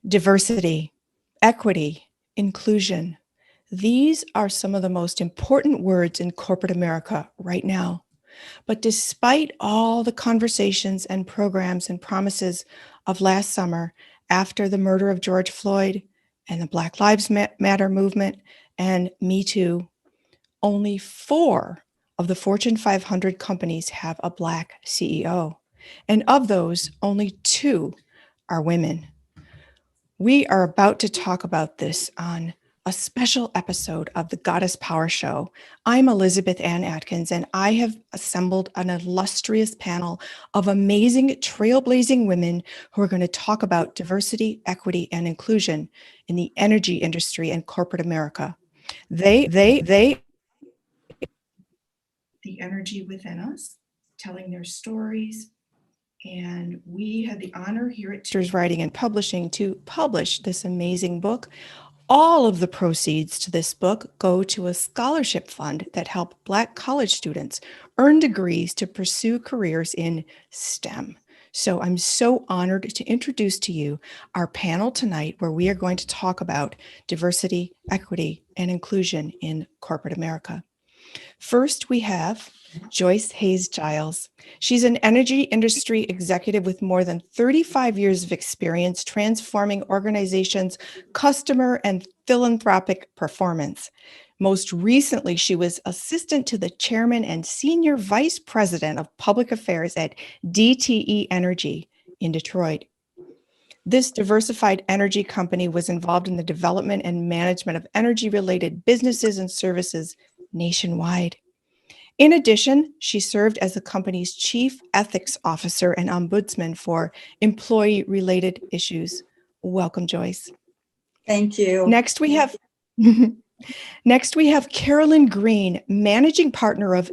Diversity, equity, inclusion. These are some of the most important words in corporate America right now. But despite all the conversations and programs and promises of last summer after the murder of George Floyd and the Black Lives Matter movement and Me Too, only 4 of the Fortune 500 companies have a Black CEO. And of those, only 2 are women. We are about to talk about this on a special episode of the Goddess Power Show. I'm Elizabeth Ann Atkins, and I have assembled an illustrious panel of amazing trailblazing women who are going to talk about diversity, equity, and inclusion in the energy industry and corporate America. They, the energy within us, telling their stories, and we had the honor here at Teachers Writing and Publishing to publish this amazing book. All of the proceeds to this book go to a scholarship fund that help Black college students earn degrees to pursue careers in STEM. So I'm so honored to introduce to you our panel tonight, where we are going to talk about diversity, equity, and inclusion in corporate America. First, we have Joyce Giles. She's an energy industry executive with more than 35 years of experience transforming organizations' customer and philanthropic performance. Most recently, she was assistant to the chairman and senior vice president of public affairs at DTE Energy in Detroit. This diversified energy company was involved in the development and management of energy-related businesses and services nationwide. In addition, she served as the company's chief ethics officer and ombudsman for employee-related issues. Welcome, Joyce. Thank you. Next, we have Carolyn Green, managing partner of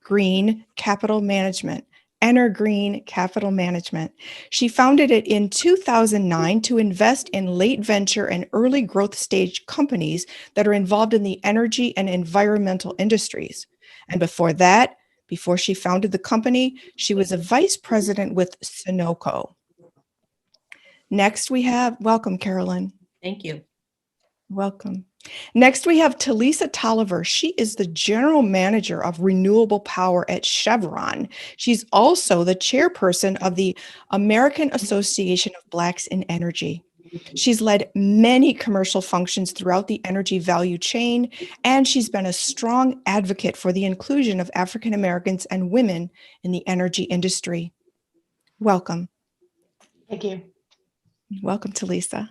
Green Capital Management. Green Capital Management. She founded it in 2009 to invest in late venture and early growth stage companies that are involved in the energy and environmental industries. And before that, before she founded the company, she was a vice president with Sunoco. Next, we have, welcome, Carolyn. Thank you. Welcome. Next, we have Talisa Toliver. She is the general manager of renewable power at Chevron. She's also the chairperson of the American Association of Blacks in Energy. She's led many commercial functions throughout the energy value chain, and she's been a strong advocate for the inclusion of African Americans and women in the energy industry. Welcome. Thank you. Welcome, Talisa.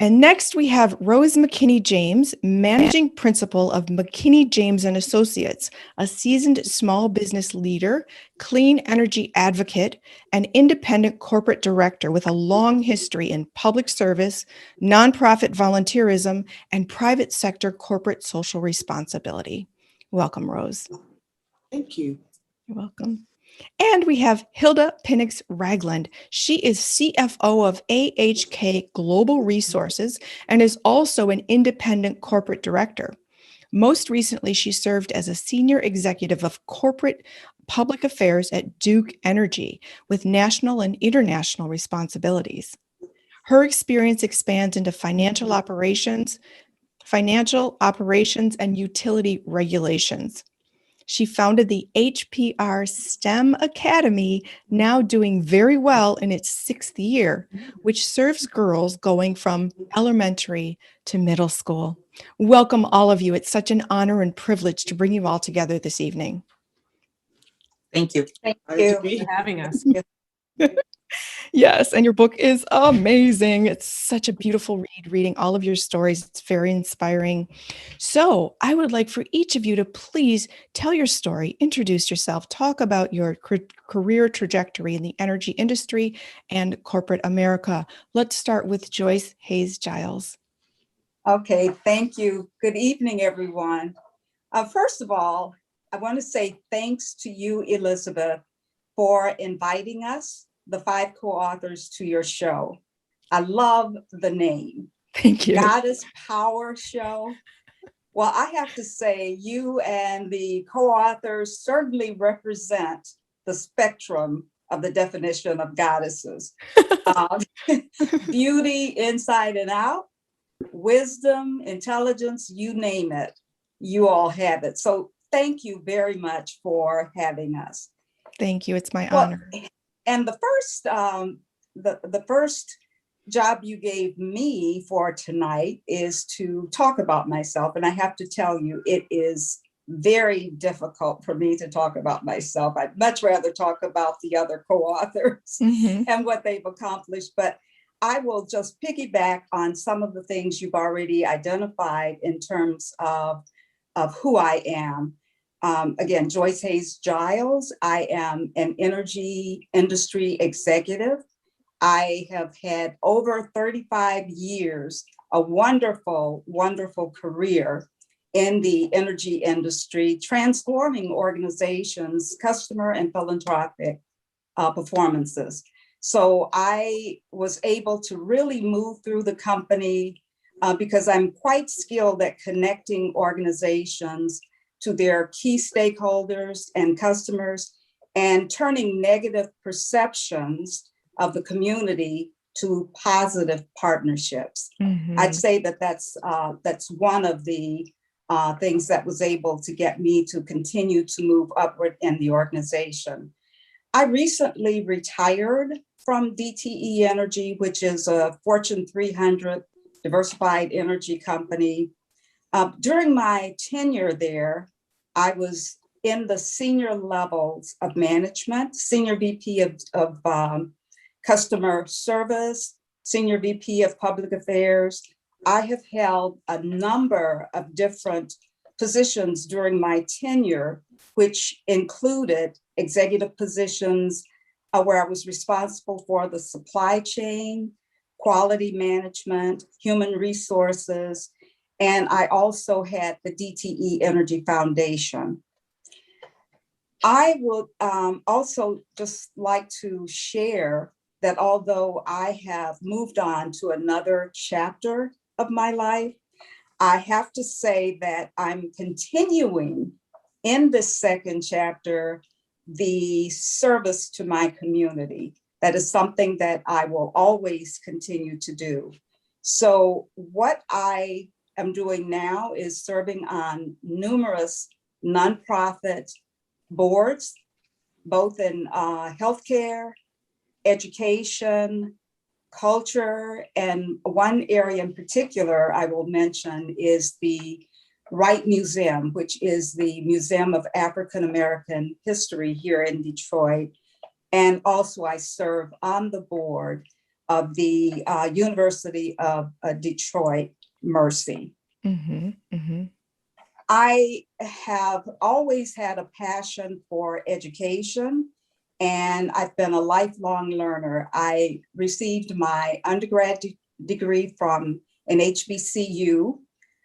And next we have Rose Mckinney James, managing principal of Mckinney James and Associates, a seasoned small business leader, clean energy advocate, and independent corporate director with a long history in public service, nonprofit volunteerism, and private sector corporate social responsibility. Welcome, Rose. Thank you. You're welcome. And we have Hilda Pinnix Ragland. She is CFO of AHK Global Resources and is also an independent corporate director. Most recently, she served as a senior executive of corporate public affairs at Duke Energy with national and international responsibilities. Her experience expands into financial operations, and utility regulations. She founded the HPR STEM Academy, now doing very well in its 6th year, which serves girls going from elementary to middle school. Welcome, all of you. It's such an honor and privilege to bring you all together this evening. Thank you. Thank you for having us. Yes, and your book is amazing. It's such a beautiful read, reading all of your stories. It's very inspiring. So I would like for each of you to please tell your story, introduce yourself, talk about your career trajectory in the energy industry and corporate America. Let's start with Joyce Giles. Okay, thank you. Good evening, everyone. First of all, I want to say thanks to you, Elizabeth, for inviting us, the 5 co-authors, to your show. I love the name. Thank you. Goddess Power Show. Well, I have to say, you and the co-authors certainly represent the spectrum of the definition of goddesses. Beauty inside and out, wisdom, intelligence, you name it, you all have it. So thank you very much for having us. Thank you. It's my Well, honor. and the first job you gave me for tonight is to talk about myself. And I have to tell you, it is very difficult for me to talk about myself. I'd much rather talk about the other co-authors and what they've accomplished, but I will just piggyback on some of the things you've already identified in terms of who I am. Again, Joyce Hayes Giles. I am an energy industry executive. I have had over 35 years, a wonderful, wonderful career in the energy industry, transforming organizations, customer and philanthropic performances. So I was able to really move through the company because I'm quite skilled at connecting organizations to their key stakeholders and customers and turning negative perceptions of the community to positive partnerships. I'd say that that's one of the things that was able to get me to continue to move upward in the organization. I recently retired from DTE Energy, which is a Fortune 300 diversified energy company. During my tenure there, I was in the senior levels of management, senior VP of customer service, senior VP of public affairs. I have held a number of different positions during my tenure, which included executive positions where I was responsible for the supply chain, quality management, human resources, and I also had the DTE Energy Foundation. I would also just like to share that although I have moved on to another chapter of my life, I have to say that I'm continuing in this second chapter the service to my community. That is something that I will always continue to do. So what I am doing now is serving on numerous nonprofit boards, both in healthcare, education, culture, and one area in particular I will mention is the Wright Museum, which is the Museum of African American History here in Detroit. And also I serve on the board of the University of Detroit Mercy. I have always had a passion for education, and I've been a lifelong learner. I received my undergrad degree from an HBCU,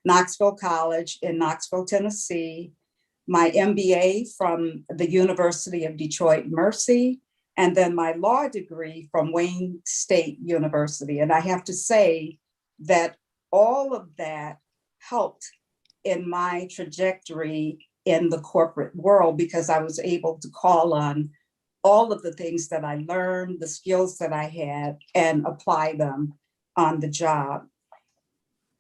Knoxville College in Knoxville, Tennessee, my MBA from the University of Detroit Mercy, and then my law degree from Wayne State University. And I have to say that all of that helped in my trajectory in the corporate world because I was able to call on all of the things that I learned, the skills that I had, and apply them on the job.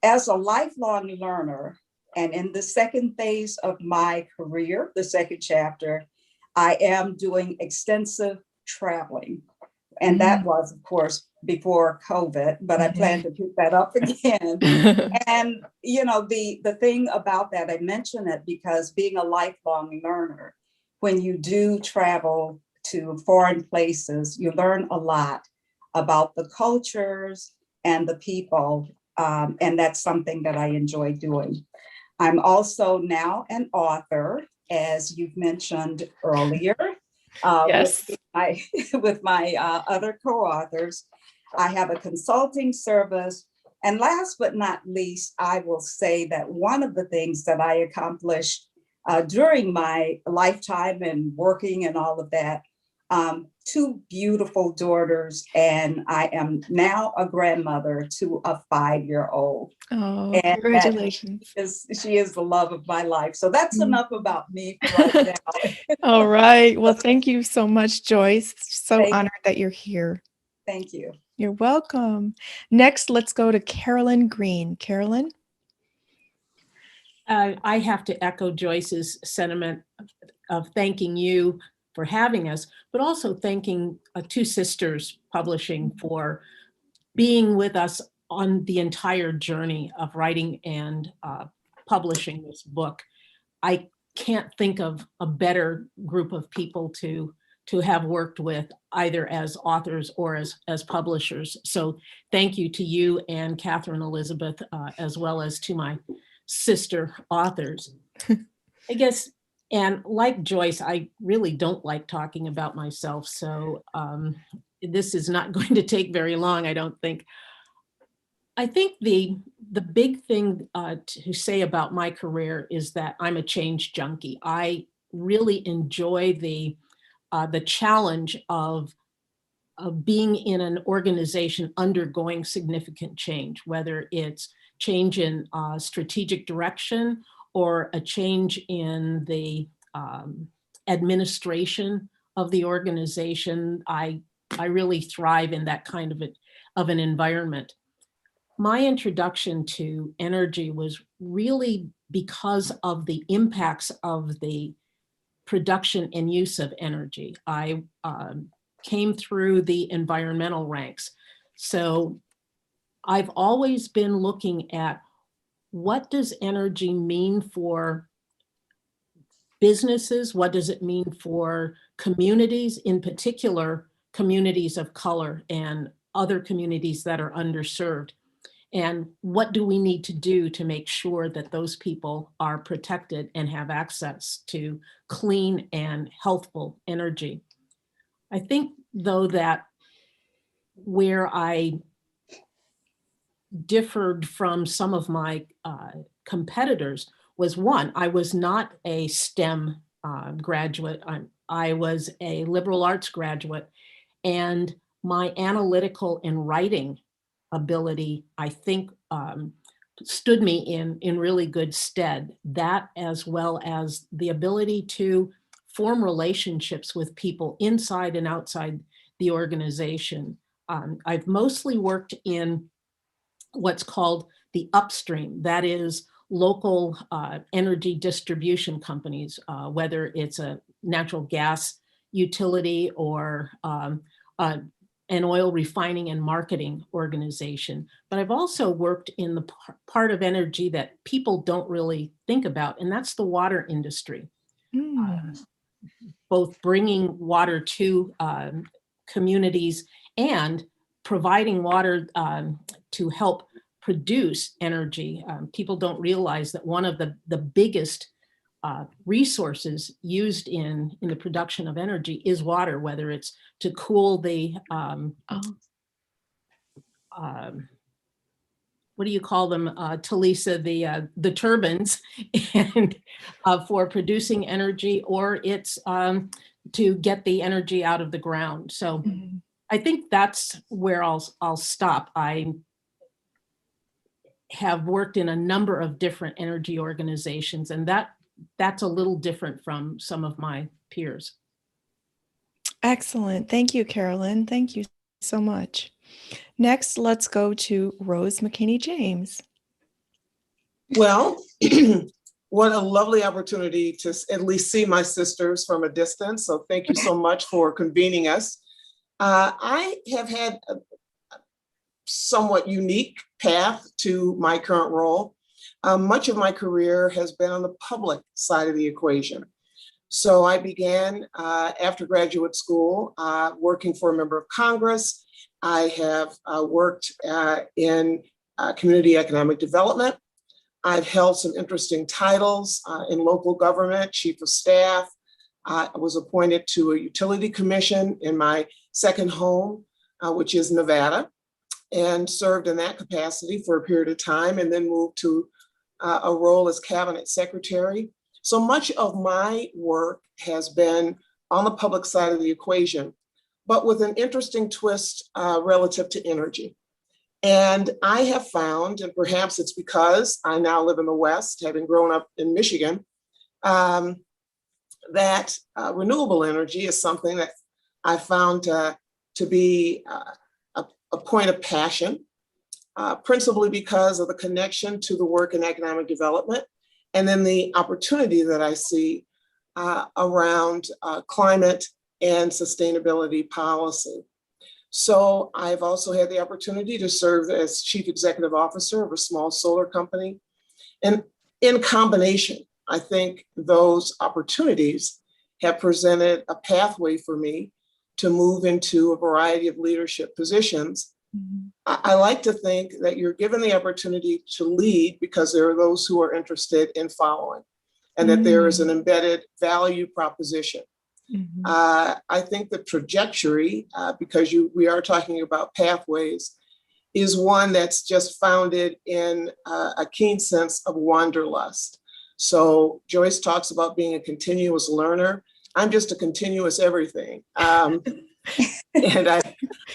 As a lifelong learner, and in the second phase of my career, the second chapter, I am doing extensive traveling. And that was, of course, before COVID, but I plan to pick that up again. And, you know, the thing about that, I mention it because being a lifelong learner, when you do travel to foreign places, you learn a lot about the cultures and the people. And that's something that I enjoy doing. I'm also now an author, as you've mentioned earlier. Yes. With my other co-authors. I have a consulting service. And last but not least, I will say that one of the things that I accomplished during my lifetime and working and all of that two beautiful daughters, and I am now a grandmother to a 5-year-old. Oh, And congratulations. she is the love of my life. So that's Mm. enough about me for right now. All right. Well, thank you so much, Joyce. So Thank- honored that you're here. Thank you. You're welcome. Next, let's go to Carolyn Green. Carolyn? I have to echo Joyce's sentiment of thanking you for having us, but also thanking Two Sisters Publishing for being with us on the entire journey of writing and publishing this book. I can't think of a better group of people to have worked with, either as authors or as publishers. So thank you to you and Catherine Elizabeth, as well as to my sister authors. I guess, and like Joyce, I really don't like talking about myself. So this is not going to take very long, I don't think. I think the big thing to say about my career is that I'm a change junkie. I really enjoy the challenge of being in an organization undergoing significant change, whether it's change in strategic direction or a change in the administration of the organization. I really thrive in that kind of an environment. My introduction to energy was really because of the impacts of the production and use of energy. I came through the environmental ranks. So I've always been looking at what does energy mean for businesses? What does it mean for communities, in particular, communities of color and other communities that are underserved? And what do we need to do to make sure that those people are protected and have access to clean and healthful energy? I think, though, that where I differed from some of my competitors was, one, I was not a STEM graduate. I was a liberal arts graduate, and my analytical and writing ability, I think, stood me in really good stead. That, as well as the ability to form relationships with people inside and outside the organization. I've mostly worked in what's called the upstream, that is local energy distribution companies, whether it's a natural gas utility or an oil refining and marketing organization. But I've also worked in the part of energy that people don't really think about, and that's the water industry. Both bringing water to communities and providing water to help produce energy. People don't realize that one of the biggest resources used in the production of energy is water, whether it's to cool the, what do you call them, Talisa, the turbines and for producing energy, or it's to get the energy out of the ground. So I think that's where I'll stop. I have worked in a number of different energy organizations, and that's a little different from some of my peers. Excellent. Thank you, Carolyn. Thank you so much. Next, let's go to Rose Mckinney James. Well, what a lovely opportunity to at least see my sisters from a distance. So thank you so much for convening us. I have had a somewhat unique path to my current role. Much of my career has been on the public side of the equation. So I began after graduate school working for a member of Congress. I have worked in community economic development. I've held some interesting titles in local government, chief of staff. I was appointed to a utility commission in my second home, which is Nevada, and served in that capacity for a period of time, and then moved to a role as cabinet secretary. So much of my work has been on the public side of the equation, but with an interesting twist relative to energy. And I have found, and perhaps it's because I now live in the West, having grown up in Michigan, that renewable energy is something that I found to be a point of passion, principally because of the connection to the work in economic development, and then the opportunity that I see around climate and sustainability policy. So I've also had the opportunity to serve as chief executive officer of a small solar company. And in combination, I think those opportunities have presented a pathway for me to move into a variety of leadership positions. Mhm. I like to think that you're given the opportunity to lead because there are those who are interested in following, and that there is an embedded value proposition. Mhm. I think the trajectory, because we are talking about pathways, is one that's just founded in a keen sense of wanderlust. So Joyce talks about being a continuous learner. I'm just a continuous everything. And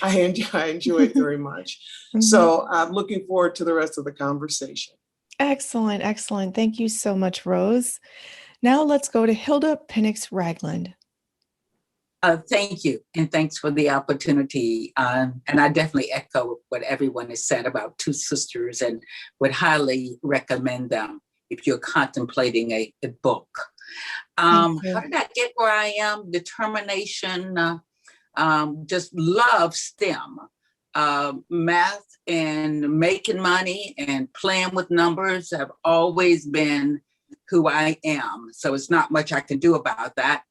I enjoy it very much. Mhm. So I'm looking forward to the rest of the conversation. Excellent, excellent. Thank you so much, Rose. Now let's go to Hilda Penix Ragland. Thank you, and thanks for the opportunity. And I definitely echo what everyone has said about Two Sisters, and would highly recommend them if you're contemplating a book. Thank you. How did I get where I am? Determination, just love STEM, math and making money and playing with numbers have always been who I am. So it's not much I can do about that.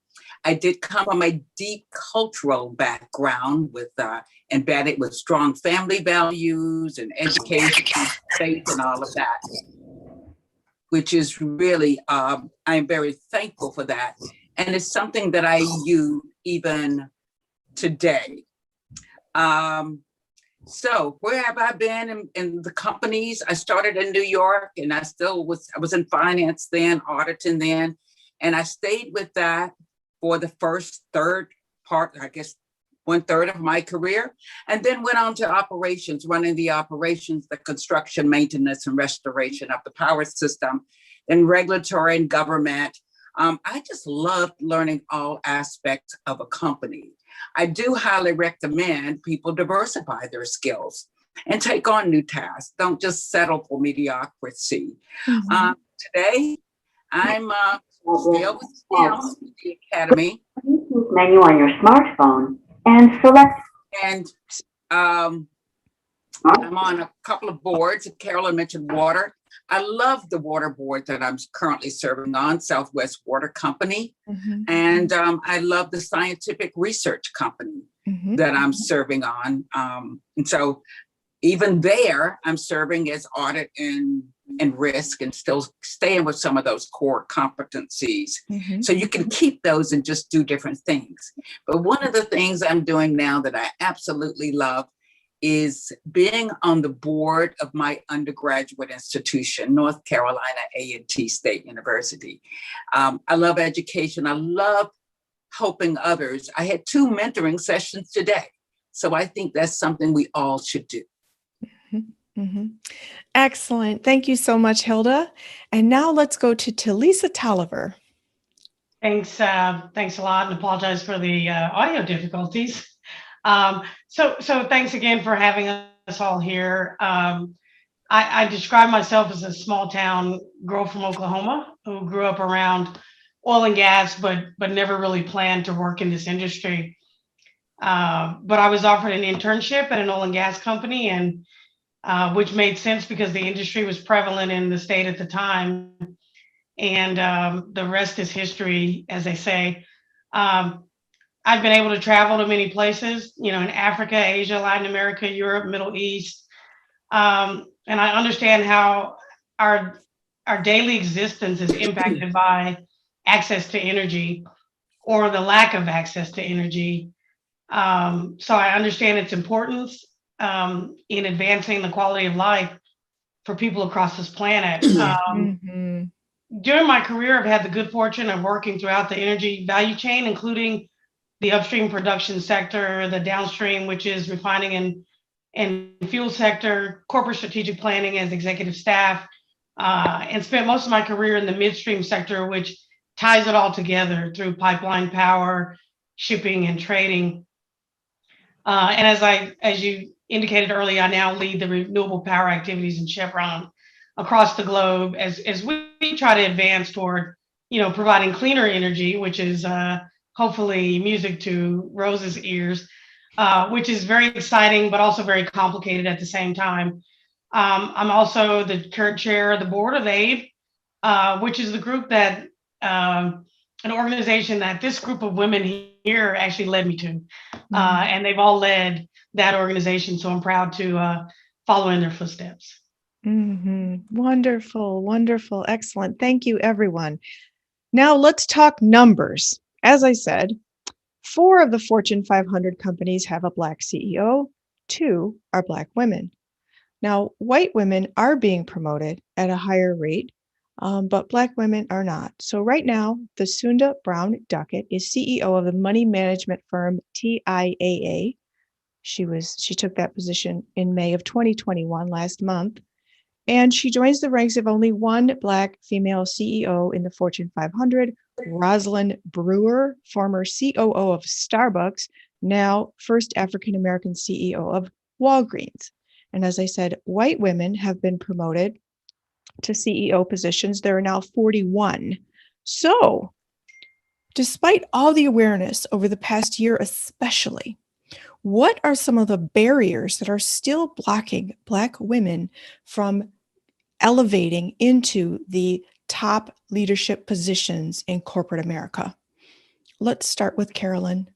I did come from a deep cultural background with embedded with strong family values and education, faith, and all of that, which is really, I'm very thankful for that. And it's something that I use even today. So where have I been in the companies? I started in New York, and I was in finance then, auditing then, and I stayed with that for the first third part, I guess 1/3 of my career, and then went on to operations, running the operations, the construction, maintenance, and restoration of the power system, and regulatory and government. I just loved learning all aspects of a company. I do highly recommend people diversify their skills and take on new tasks. Don't just settle for mediocrity. Mhm. Today, I'm still with STEM, the Academy. Bluetooth menu on your smartphone and select. And I'm on a couple of boards. Carolyn mentioned water. I love the water board that I'm currently serving on, Southwest Water Company. Mhm. And I love the scientific research company Mhm. that I'm serving on. And so even there, I'm serving as audit and risk, and still staying with some of those core competencies. Mhm. So you can keep those and just do different things. But one of the things I'm doing now that I absolutely love is being on the board of my undergraduate institution, North Carolina A&T State University. I love education. I love helping others. I had 2 mentoring sessions today. So I think that's something we all should do. Mhm. Excellent. Thank you so much, Hilda. And now let's go to Talisa Toliver. Thanks a lot, and apologize for the audio difficulties. So thanks again for having us all here. I describe myself as a small town girl from Oklahoma who grew up around oil and gas, but never really planned to work in this industry. But I was offered an internship at an oil and gas company, and which made sense because the industry was prevalent in the state at the time. And the rest is history, as they say. I've been able to travel to many places, in Africa, Asia, Latin America, Europe, Middle East. And I understand how our daily existence is impacted by access to energy, or the lack of access to energy. So I understand its importance in advancing the quality of life for people across this planet. Mhm. During my career, I've had the good fortune of working throughout the energy value chain, including the upstream production sector, the downstream, which is refining and fuel sector, corporate strategic planning as executive staff, and spent most of my career in the midstream sector, which ties it all together through pipeline power, shipping, and trading. And as you indicated earlier, I now lead the renewable power activities in Chevron across the globe as we try to advance toward, providing cleaner energy, which is hopefully music to Rose's ears, which is very exciting, but also very complicated at the same time. I'm also the current chair of the board of AID, which is the group that an organization that this group of women here actually led me to. And they've all led that organization. So I'm proud to follow in their footsteps. Wonderful, wonderful, excellent. Thank you, everyone. Now let's talk numbers. As I said, 4 of the Fortune 500 companies have a Black CEO, 2 are Black women. Now, white women are being promoted at a higher rate, but Black women are not. So right now, the Sunda Brown Duckett is CEO of the money management firm TIAA. She took that position in May of 2021, last month, and she joins the ranks of only one Black female CEO in the Fortune 500, Rosalind Brewer, former COO of Starbucks, now first African-American CEO of Walgreens. And as I said, white women have been promoted to CEO positions. There are now 41. So, despite all the awareness over the past year especially, what are some of the barriers that are still blocking Black women from elevating into the top leadership positions in corporate America? Let's start with Carolyn.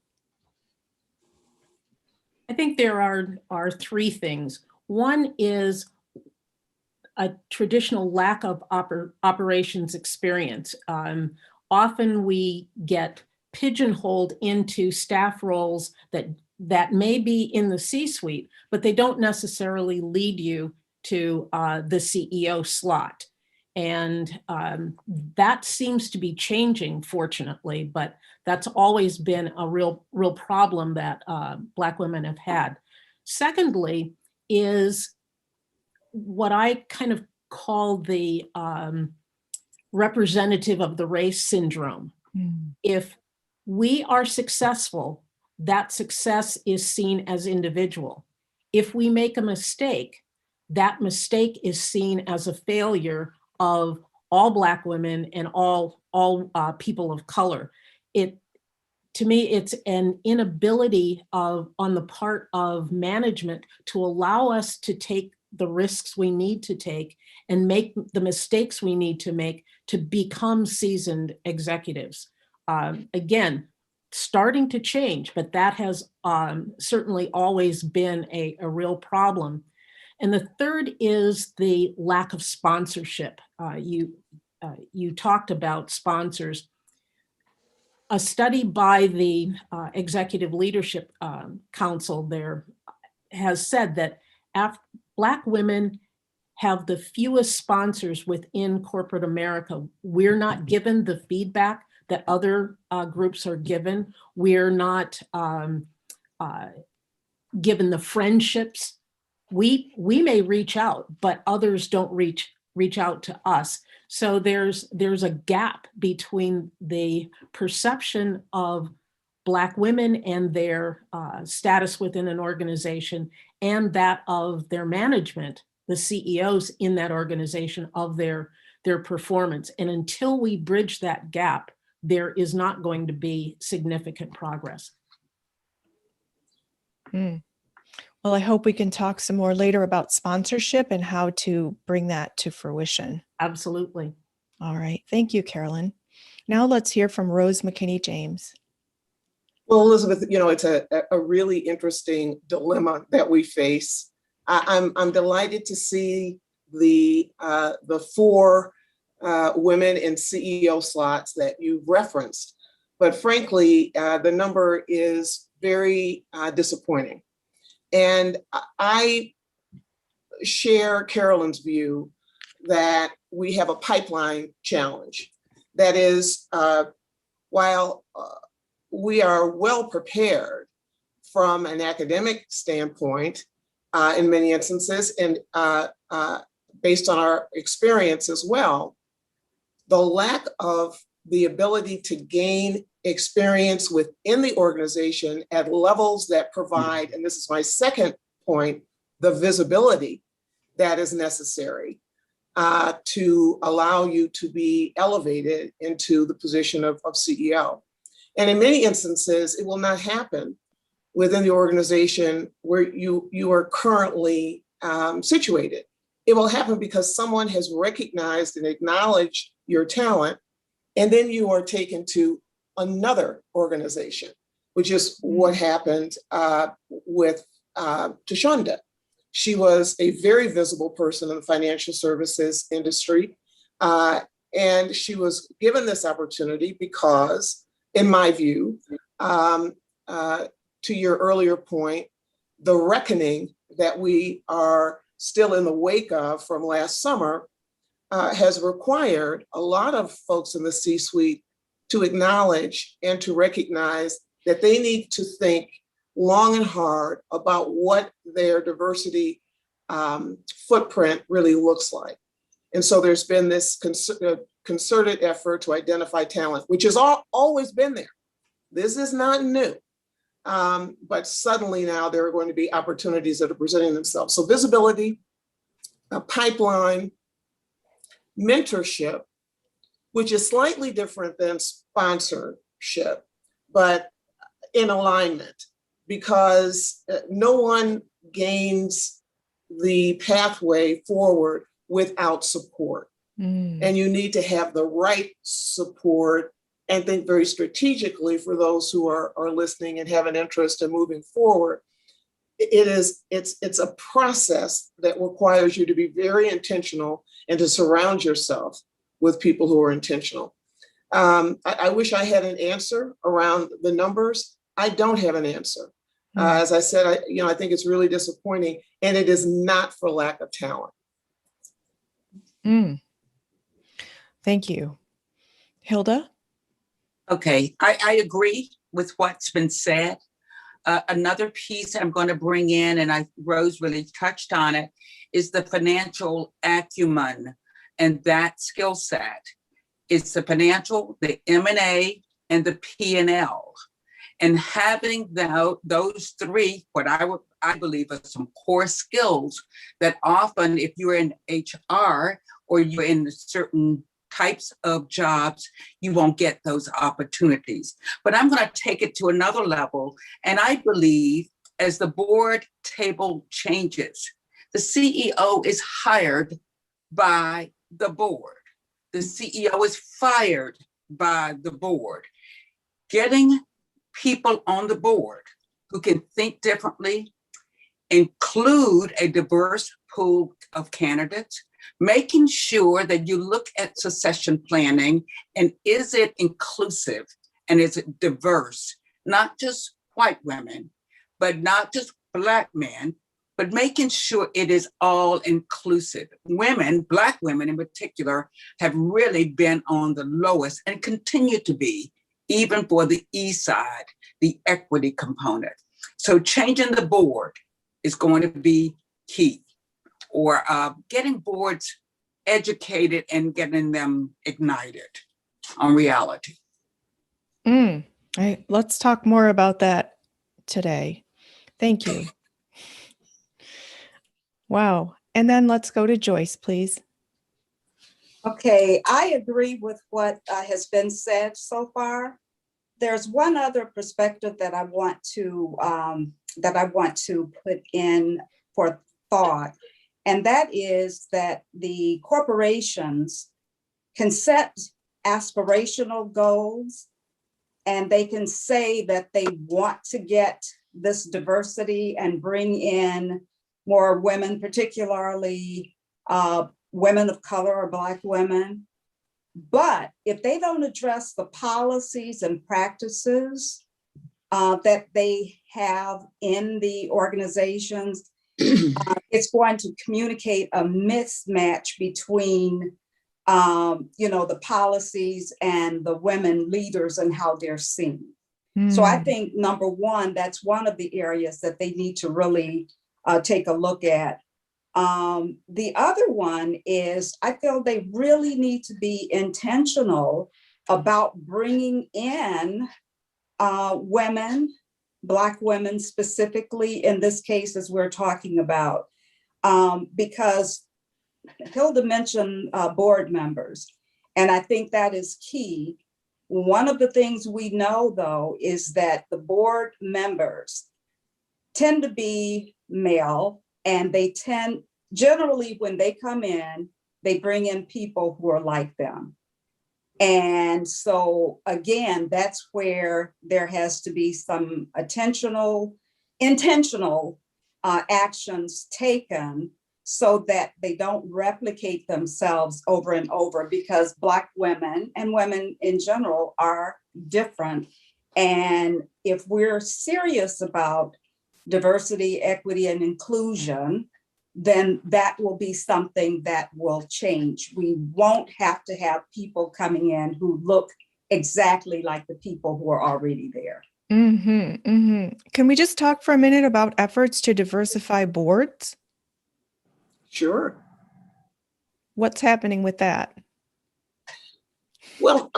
I think there are 3 things. One is a traditional lack of operations experience. Often we get pigeonholed into staff roles that may be in the C-suite, but they don't necessarily lead you to the CEO slot. And that seems to be changing, fortunately, but that's always been a real problem that Black women have had. Secondly, is what I kind of call the representative of the race syndrome. If we are successful, that success is seen as individual. If we make a mistake, that mistake is seen as a failure of all Black women and all people of color. To me, it's an inability on the part of management to allow us to take the risks we need to take and make the mistakes we need to make to become seasoned executives. Again, starting to change, but that has certainly always been a real problem. And the third is the lack of sponsorship. You talked about sponsors. A study by the Executive Leadership Council there has said that Black women have the fewest sponsors within corporate America. We're not given the feedback that other groups are given. We're not given the friendships. We may reach out, but others don't reach out to us. So there's a gap between the perception of Black women and their status within an organization and that of their management, the CEOs in that organization, of their performance. And until we bridge that gap, there is not going to be significant progress. Well, I hope we can talk some more later about sponsorship and how to bring that to fruition. Absolutely. All right. Thank you, Carolyn. Now let's hear from Rose McKinney James. Well, Elizabeth, it's a really interesting dilemma that we face. I'm delighted to see the 4 women in CEO slots that you've referenced, but frankly, the number is very disappointing. And I share Carolyn's view that we have a pipeline challenge. That is, while we are well prepared from an academic standpoint in many instances, and based on our experience as well. The lack of the ability to gain experience within the organization at levels that provide, and this is my second point, the visibility that is necessary to allow you to be elevated into the position of CEO. And in many instances, it will not happen within the organization where you are currently situated. It will happen because someone has recognized and acknowledged your talent, and then you are taken to another organization, which is what happened with Tashonda. She was a very visible person in the financial services industry, and she was given this opportunity because, in my view, to your earlier point, the reckoning that we are still in the wake of from last summer has required a lot of folks in the C-suite to acknowledge and to recognize that they need to think long and hard about what their diversity footprint really looks like. And so there's been this concerted effort to identify talent, which has always been there. This is not new. But suddenly now there are going to be opportunities that are presenting themselves. So visibility, a pipeline, mentorship, which is slightly different than sponsorship, but in alignment, because no one gains the pathway forward without support. And you need to have the right support and think very strategically for those who are listening and have an interest in moving forward. It's a process that requires you to be very intentional and to surround yourself with people who are intentional. I wish I had an answer around the numbers. I don't have an answer. As I said, I think it's really disappointing, and it is not for lack of talent. Thank you. Hilda? Okay, I agree with what's been said. Another piece I'm going to bring in, and Rose really touched on it, is the financial acumen and that skill set. It's the financial, the M&A, and the P&L. And having those three, what I believe are some core skills that often, if you're in HR or you're in certain types of jobs, you won't get those opportunities. But I'm going to take it to another level. And I believe as the board table changes, the CEO is hired by the board. The CEO is fired by the board. Getting people on the board who can think differently, include a diverse pool of candidates, making sure that you look at succession planning and is it inclusive and is it diverse, not just white women, but not just Black men, but making sure it is all inclusive. Women, Black women in particular, have really been on the lowest and continue to be, even for the East Side, the equity component. So changing the board is going to be key, or getting boards educated and getting them ignited on reality. Let's talk more about that today. Thank you. Wow. And then let's go to Joyce, please. Okay, I agree with what has been said so far. There's one other perspective that I want to put in for thought, and that is that the corporations can set aspirational goals, and they can say that they want to get this diversity and bring in more women, particularly women of color or Black women. But if they don't address the policies and practices that they have in the organizations, it's going to communicate a mismatch between the policies and the women leaders and how they're seen. So I Mm. think number one, that's one of the areas that they need to really take a look at. The other one is I feel they really need to be intentional about bringing in women, Black women specifically in this case, as we're talking about, because Hilda mentioned board members, and I think that is key. One of the things we know, though, is that the board members tend to be male, and they tend, generally, when they come in, they bring in people who are like them. And so, again, that's where there has to be some intentional actions taken so that they don't replicate themselves over and over, because Black women and women in general are different. And if we're serious about diversity, equity, and inclusion, then that will be something that will change. We won't have to have people coming in who look exactly like the people who are already there. Can we just talk for a minute about efforts to diversify boards? Sure. What's happening with that? Well,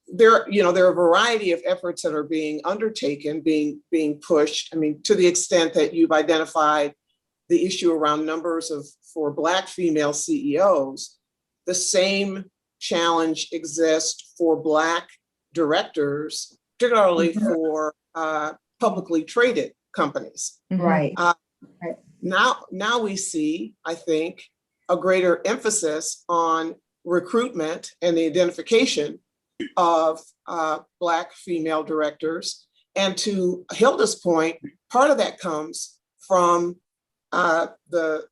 there are a variety of efforts that are being undertaken, being pushed. I mean, to the extent that you've identified the issue around numbers for Black female CEOs, the same challenge exists for Black directors, particularly for publicly traded companies. Right. Now we see, I think, a greater emphasis on recruitment and the identification of Black female directors. And to Hilda's point, part of that comes from the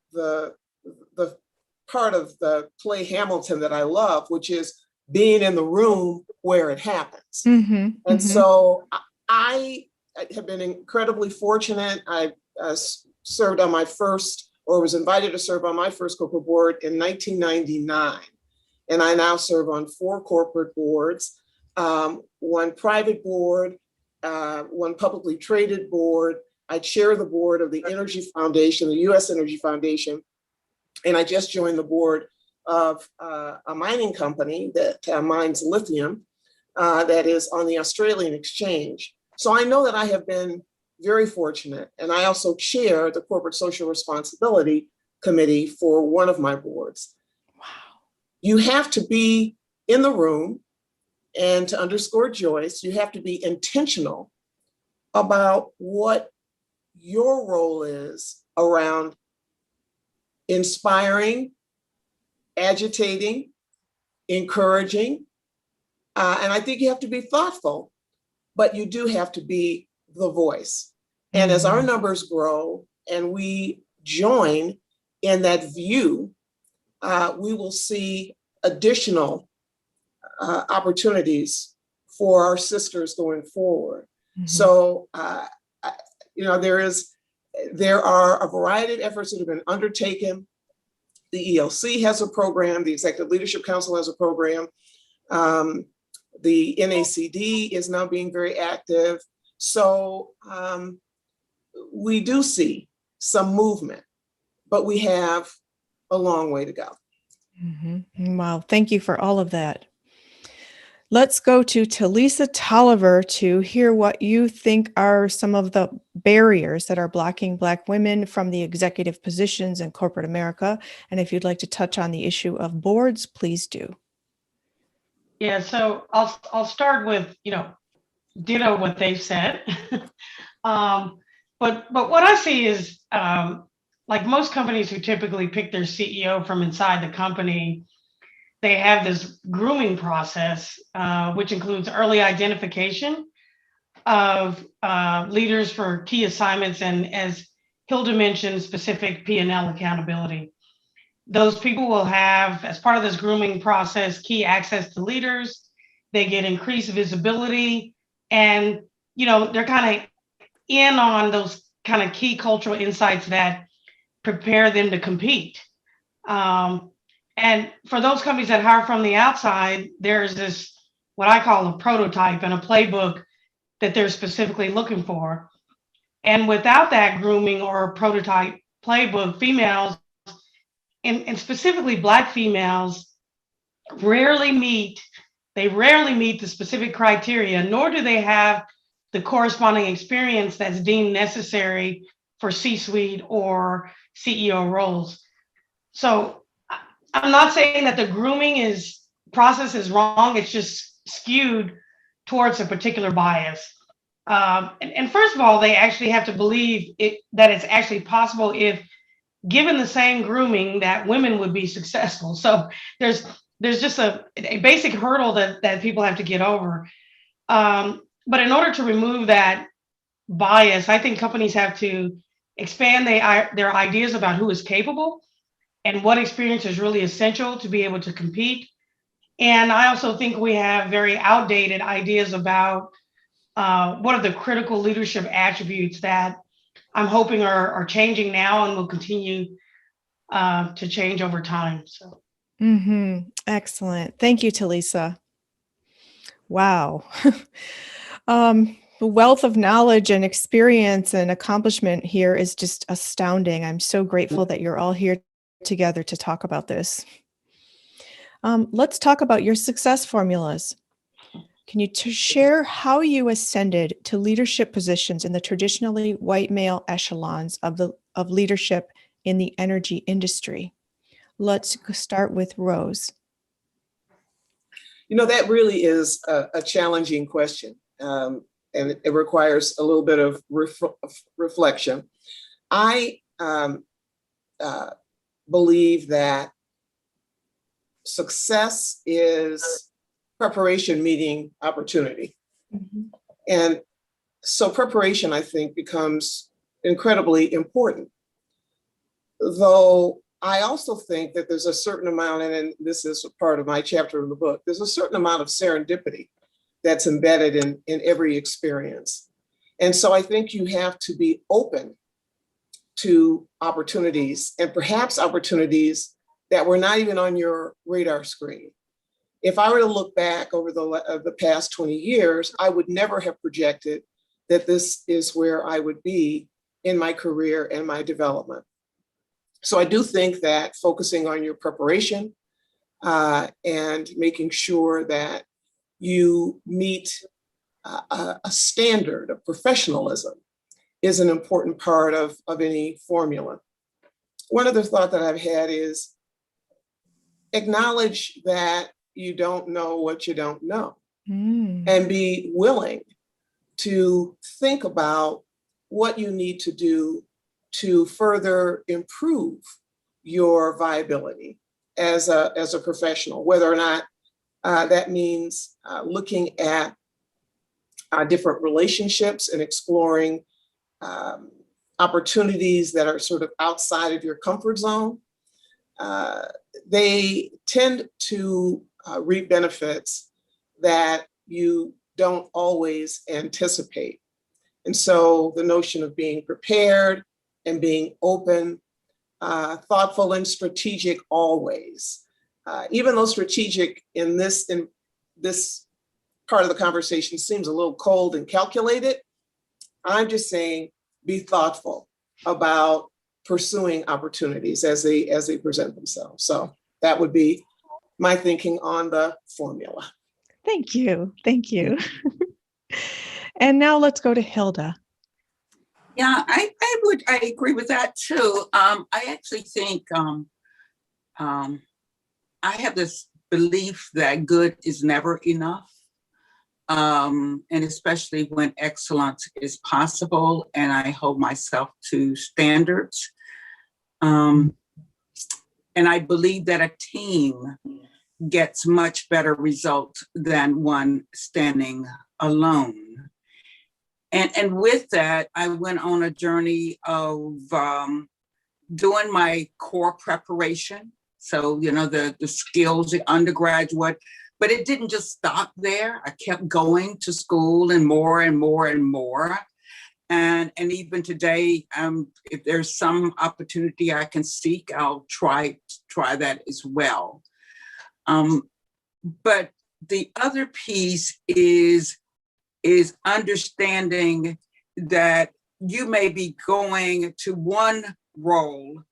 part of the play Hamilton that I love, which is being in the room where it happens. And so I have been incredibly fortunate. I served on my first, or was invited to serve on my first corporate board in 1999. And I now serve on 4 corporate boards, 1 private board, 1 publicly traded board. I chair the board of the Energy Foundation, the US Energy Foundation. And I just joined the board of a mining company that mines lithium that is on the Australian exchange. So I know that I have been very fortunate. And I also chair the Corporate Social Responsibility Committee for one of my boards. Wow. You have to be in the room, and to underscore Joyce, you have to be intentional about what your role is around inspiring, agitating, encouraging. And I think you have to be thoughtful, but you do have to be the voice. And as our numbers grow and we join in that view, we will see additional opportunities for our sisters going forward. So, there are a variety of efforts that have been undertaken. The ELC has a program, the Executive Leadership Council has a program. The NACD is now being very active. So we do see some movement, but we have a long way to go. Wow, thank you for all of that. Let's go to Talisa Toliver to hear what you think are some of the barriers that are blocking Black women from the executive positions in corporate America. And if you'd like to touch on the issue of boards, please do. Yeah, so I'll start with, ditto what they've said. But what I see is, like most companies who typically pick their CEO from inside the company, they have this grooming process, which includes early identification of leaders for key assignments, and, as Hilda mentioned, specific P&L accountability. Those people will have, as part of this grooming process, key access to leaders. They get increased visibility, and they're kind of in on those kind of key cultural insights that prepare them to compete. And for those companies that hire from the outside, there's this, what I call a prototype and a playbook that they're specifically looking for. And without that grooming or prototype playbook, females, and specifically Black females, rarely meet the specific criteria, nor do they have the corresponding experience that's deemed necessary for C-suite or CEO roles. So I'm not saying that the grooming process is wrong. It's just skewed towards a particular bias. And first of all, they actually have to believe that it's actually possible, if given the same grooming, that women would be successful. So there's just a basic hurdle that people have to get over. But in order to remove that bias, I think companies have to expand their ideas about who is capable and what experience is really essential to be able to compete. And I also think we have very outdated ideas about what are the critical leadership attributes that I'm hoping are changing now and will continue to change over time. So. Excellent. Thank you, Talisa. Wow. The wealth of knowledge and experience and accomplishment here is just astounding. I'm so grateful that you're all here together to talk about this. Let's talk about your success formulas. Can you share how you ascended to leadership positions in the traditionally white male echelons of leadership in the energy industry? Let's start with Rose. You know, that really is a challenging question, and it requires a little bit of reflection. I believe that success is preparation meeting opportunity. Mm-hmm. And so preparation, I think, becomes incredibly important. Though I also think that there's a certain amount, and this is a part of my chapter of the book, there's a certain amount of serendipity that's embedded in every experience. And so I think you have to be open to opportunities, and perhaps opportunities that were not even on your radar screen. If I were to look back over the past 20 years, I would never have projected that this is where I would be in my career and my development. So I do think that focusing on your preparation and making sure that you meet a standard of professionalism is an important part of any formula. One other thought that I've had is acknowledge that you don't know what you don't know, and be willing to think about what you need to do to further improve your viability as a professional, whether or not that means looking at different relationships and exploring opportunities that are sort of outside of your comfort zone. They tend to reap benefits that you don't always anticipate. And so the notion of being prepared and being open, thoughtful and strategic always. Even though strategic in this part of the conversation seems a little cold and calculated, I'm just saying be thoughtful about pursuing opportunities as they present themselves. So that would be my thinking on the formula. Thank you. Thank you. And now let's go to Hilda. Yeah, I agree with that too. I actually think I have this belief that good is never enough. And especially when excellence is possible, and I hold myself to standards. And I believe that a team gets much better results than one standing alone. And with that, I went on a journey of doing my core preparation. So, you know, the skills, the undergraduate, but it didn't just stop there. I kept going to school and more and more and more. And even today, if there's some opportunity I can seek, I'll try that as well. But the other piece is is understanding that you may be going to one role,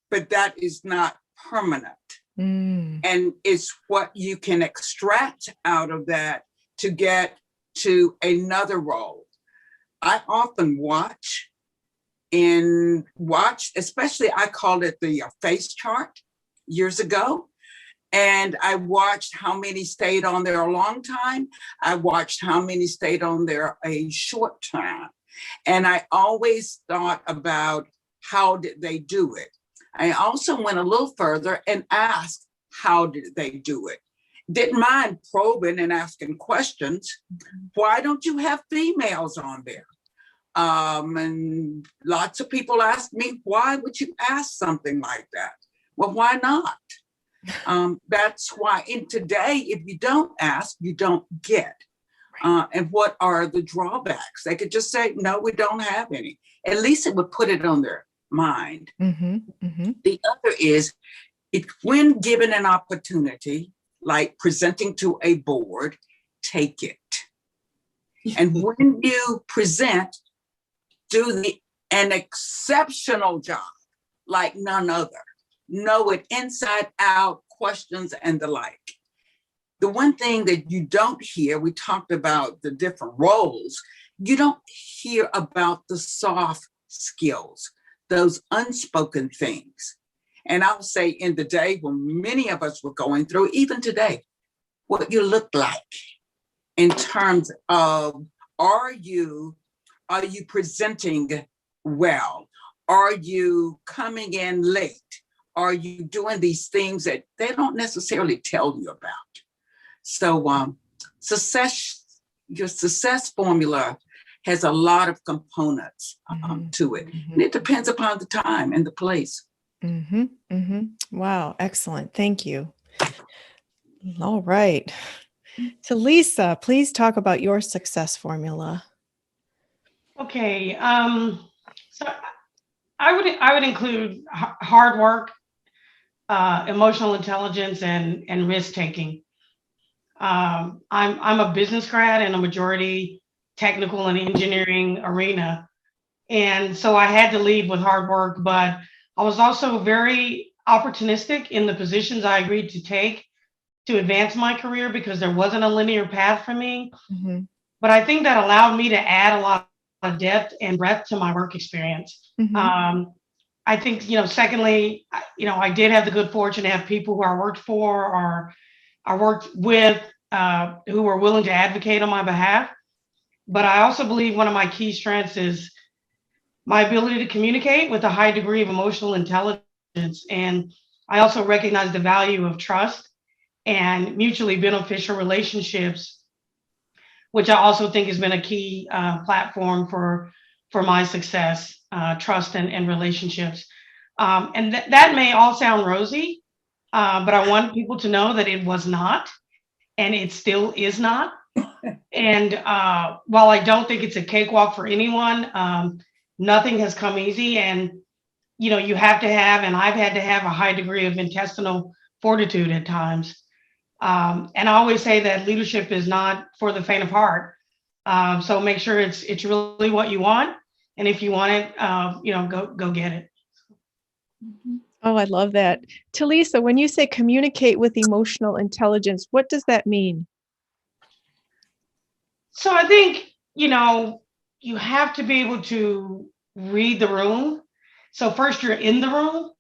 but that is not permanent. And it's what you can extract out of that to get to another role. I often watch, especially I called it the face chart years ago. And I watched how many stayed on there a long time. I watched how many stayed on there a short time. And I always thought about how did they do it? I also went a little further and asked, how did they do it? Didn't mind probing and asking questions. Why don't you have females on there? And lots of people ask me, why would you ask something like that? Well, why not? That's why in today, if you don't ask, you don't get. And what are the drawbacks? They could just say, no, we don't have any. At least it would put it on their mind. The other is, when given an opportunity, like presenting to a board, take it. And when you present, do an exceptional job, like none other. Know it inside out, questions and the like. The one thing that you don't hear, we talked about the different roles, you don't hear about the soft skills, those unspoken things. And I'll say in the day when many of us were going through, even today, what you look like in terms of, are you presenting well? Are you coming in late? Are you doing these things that they don't necessarily tell you about? So your success formula has a lot of components to it. And it depends upon the time and the place. Wow, excellent. Thank you. All right. Talisa, please talk about your success formula. Okay. So I would include hard work, emotional intelligence, and risk taking. I'm a business grad in a majority technical and engineering arena. And so I had to lead with hard work, but I was also very opportunistic in the positions I agreed to take to advance my career, because there wasn't a linear path for me. But I think that allowed me to add a lot of depth and breadth to my work experience. I think, secondly, I did have the good fortune to have people who I worked for or I worked with who were willing to advocate on my behalf. But I also believe one of my key strengths is my ability to communicate with a high degree of emotional intelligence. And I also recognize the value of trust and mutually beneficial relationships, which I also think has been a key platform for my success, trust and relationships. And that may all sound rosy, but I want people to know that it was not, and it still is not. And while I don't think it's a cakewalk for anyone, nothing has come easy. And, you have to have, and I've had to have, a high degree of intestinal fortitude at times. And I always say that leadership is not for the faint of heart. So make sure it's really what you want. And if you want it, go get it. Oh, I love that. Talisa, when you say communicate with emotional intelligence, what does that mean? So I think, you have to be able to read the room. So first you're in the room,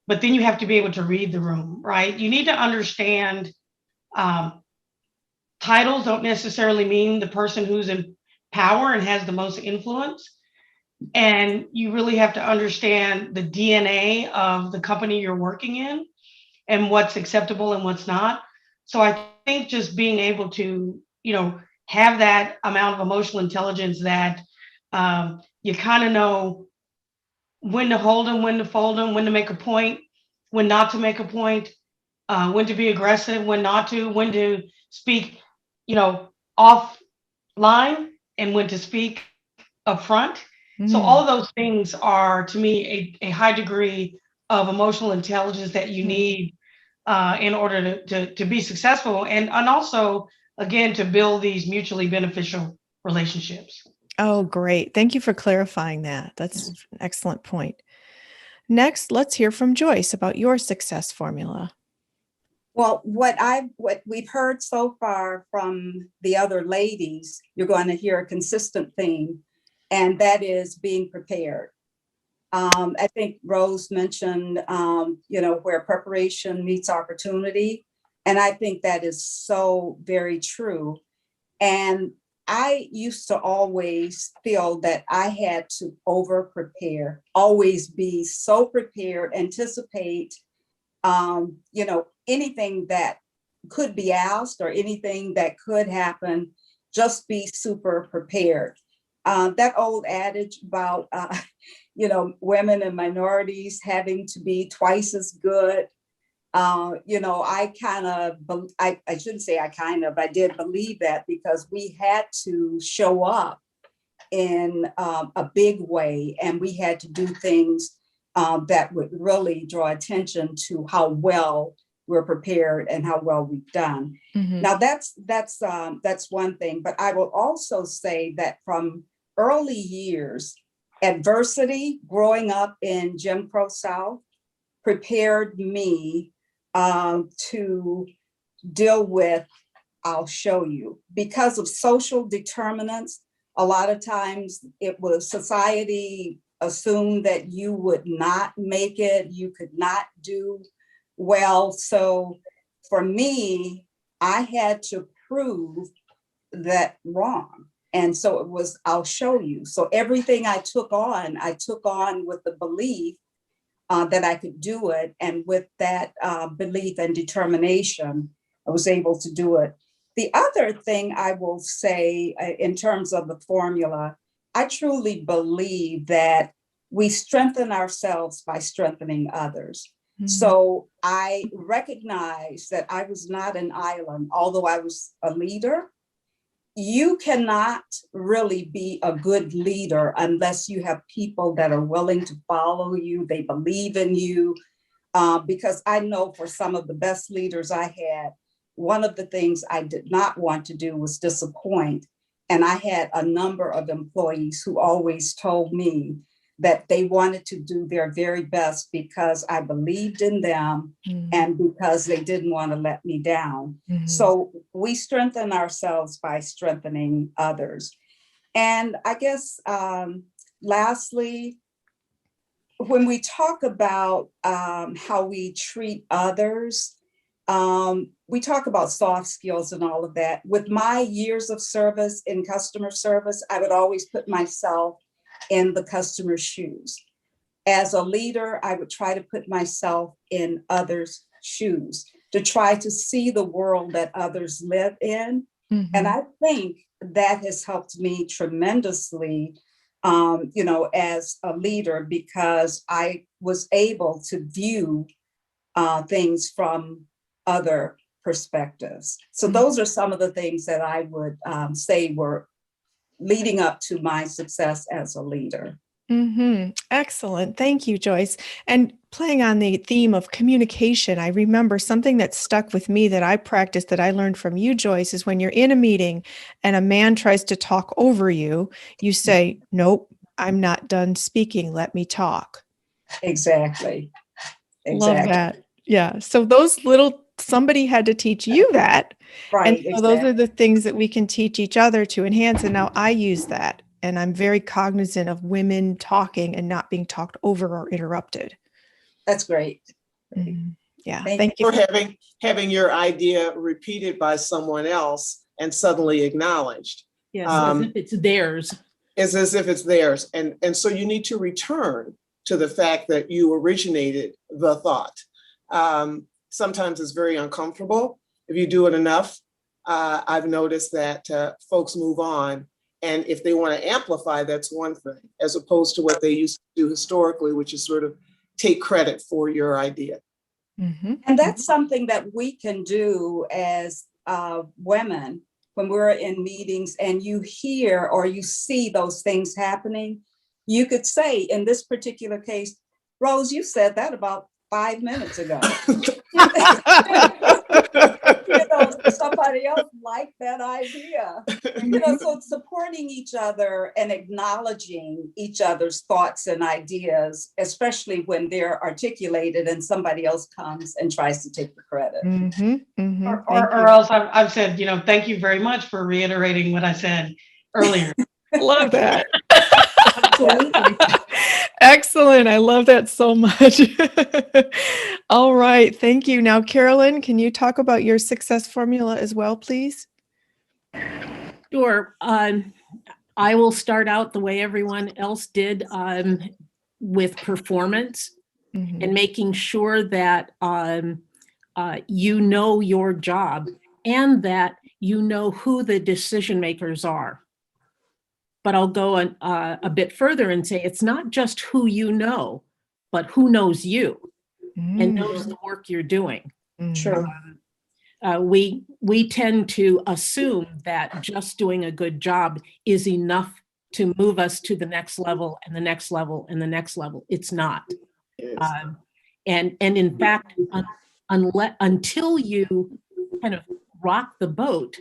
but then you have to be able to read the room, right? You need to understand titles don't necessarily mean the person who's in power and has the most influence. And you really have to understand the DNA of the company you're working in and what's acceptable and what's not. So I think just being able to, have that amount of emotional intelligence that you kind of know when to hold them, when to fold them, when to make a point, when not to make a point, when to be aggressive, when not to, when to speak, offline, and when to speak up front. So all of those things are, to me, a high degree of emotional intelligence that you need in order to be successful, and also again, to build these mutually beneficial relationships. Oh, great. Thank you for clarifying that. That's an excellent point. Next, let's hear from Joyce about your success formula. Well, what we've heard so far from the other ladies, you're going to hear a consistent theme, and that is being prepared. I think Rose mentioned, where preparation meets opportunity. And I think that is so very true. And I used to always feel that I had to over prepare, always be so prepared, anticipate, anything that could be asked or anything that could happen, just be super prepared. That old adage about, women and minorities having to be twice as good. I shouldn't say I did believe that, because we had to show up in a big way, and we had to do things that would really draw attention to how well we're prepared and how well we've done. Mhm. Now that's one thing, but I will also say that from early years, adversity growing up in Jim Crow South prepared me to deal with, I'll show you, because of social determinants. A lot of times it was society assumed that you would not make it, you could not do well. So for me, I had to prove that wrong. And so it was, I'll show you. So everything I took on with the belief that I could do it. And with that belief and determination, I was able to do it. The other thing I will say in terms of the formula, I truly believe that we strengthen ourselves by strengthening others. Mhm. So I recognize that I was not an island, although I was a leader. You cannot really be a good leader unless you have people that are willing to follow you, they believe in you. Because I know for some of the best leaders I had, one of the things I did not want to do was disappoint. And I had a number of employees who always told me that they wanted to do their very best because I believed in them Mhm. and because they didn't want to let me down. Mhm. So we strengthen ourselves by strengthening others. And I guess lastly, when we talk about how we treat others, we talk about soft skills and all of that. With my years of service in customer service, I would always put myself in the customer's shoes. As a leader, I would try to put myself in others' shoes to try to see the world that others live in. Mhm. And I think that has helped me tremendously, as a leader, because I was able to view things from other perspectives. So those are some of the things that I would say were leading up to my success as a leader. Mm-hmm. Excellent. Thank you, Joyce. And playing on the theme of communication, I remember something that stuck with me that I practiced that I learned from you, Joyce, is when you're in a meeting and a man tries to talk over you, you say, "Nope, I'm not done speaking. Let me talk." Exactly. Love Exactly. that. Yeah. So those little, somebody had to teach you that. And Right. so those are Exactly. the things that we can teach each other to enhance. And now I use that. And I'm very cognizant of women talking and not being talked over or interrupted. That's great. Mhm. Yeah. Thank Thank you. Or having your idea repeated by someone else and suddenly acknowledged. Yes, as if it's theirs. It's as if it's theirs. And so you need to return to the fact that you originated the thought. Sometimes it's very uncomfortable. If you do it enough, I've noticed that folks move on. And if they want to amplify, that's one thing, as opposed to what they used to do historically, which is sort of take credit for your idea. Mhm. And that's something that we can do as women when we're in meetings and you hear or you see those things happening. You could say, in this particular case, Rose, you said that about 5 minutes ago. Somebody else liked that idea. So it's supporting each other and acknowledging each other's thoughts and ideas, especially when they're articulated and somebody else comes and tries to take the credit. Or else I've said, thank you very much for reiterating what I said earlier. Love that. Absolutely. Excellent. I love that so much. All right. Thank you. Now, Carolyn, can you talk about your success formula as well, please? Sure. I will start out the way everyone else did, with performance and making sure that you know your job and that you know who the decision makers are. But I'll go a bit further and say it's not just who you know, but who knows you and knows the work you're doing. Sure. We tend to assume that just doing a good job is enough to move us to the next level and the next level and the next level. It's not. And in fact, until you kind of rock the boat,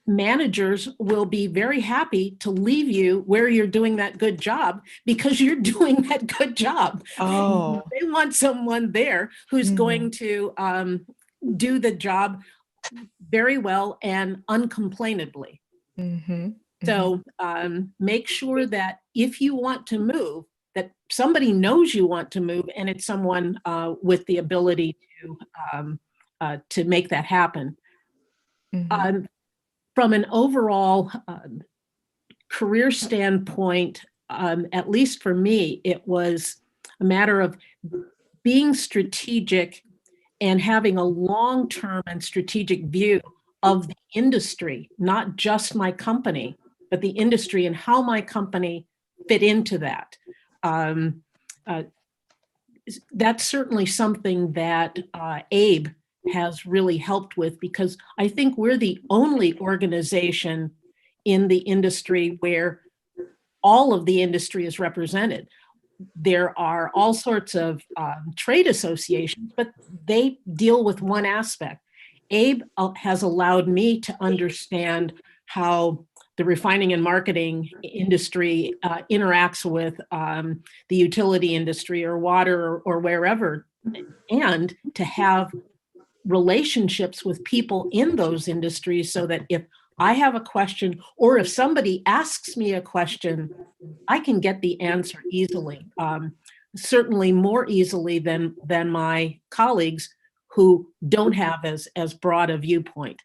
managers will be very happy to leave you where you're doing that good job because you're doing that good job. Oh. They want someone there who's going to do the job very well and uncomplainably. So make sure that if you want to move, that somebody knows you want to move, and it's someone with the ability to make that happen. From an overall career standpoint, at least for me, it was a matter of being strategic and having a long-term and strategic view of the industry, not just my company, but the industry and how my company fit into that. That's certainly something that Abe has really helped with, because I think we're the only organization in the industry where all of the industry is represented. There are all sorts of trade associations, but they deal with one aspect. Abe has allowed me to understand how the refining and marketing industry interacts with the utility industry or water or wherever, and to have relationships with people in those industries so that if I have a question or if somebody asks me a question, I can get the answer easily, certainly more easily than my colleagues who don't have as broad a viewpoint.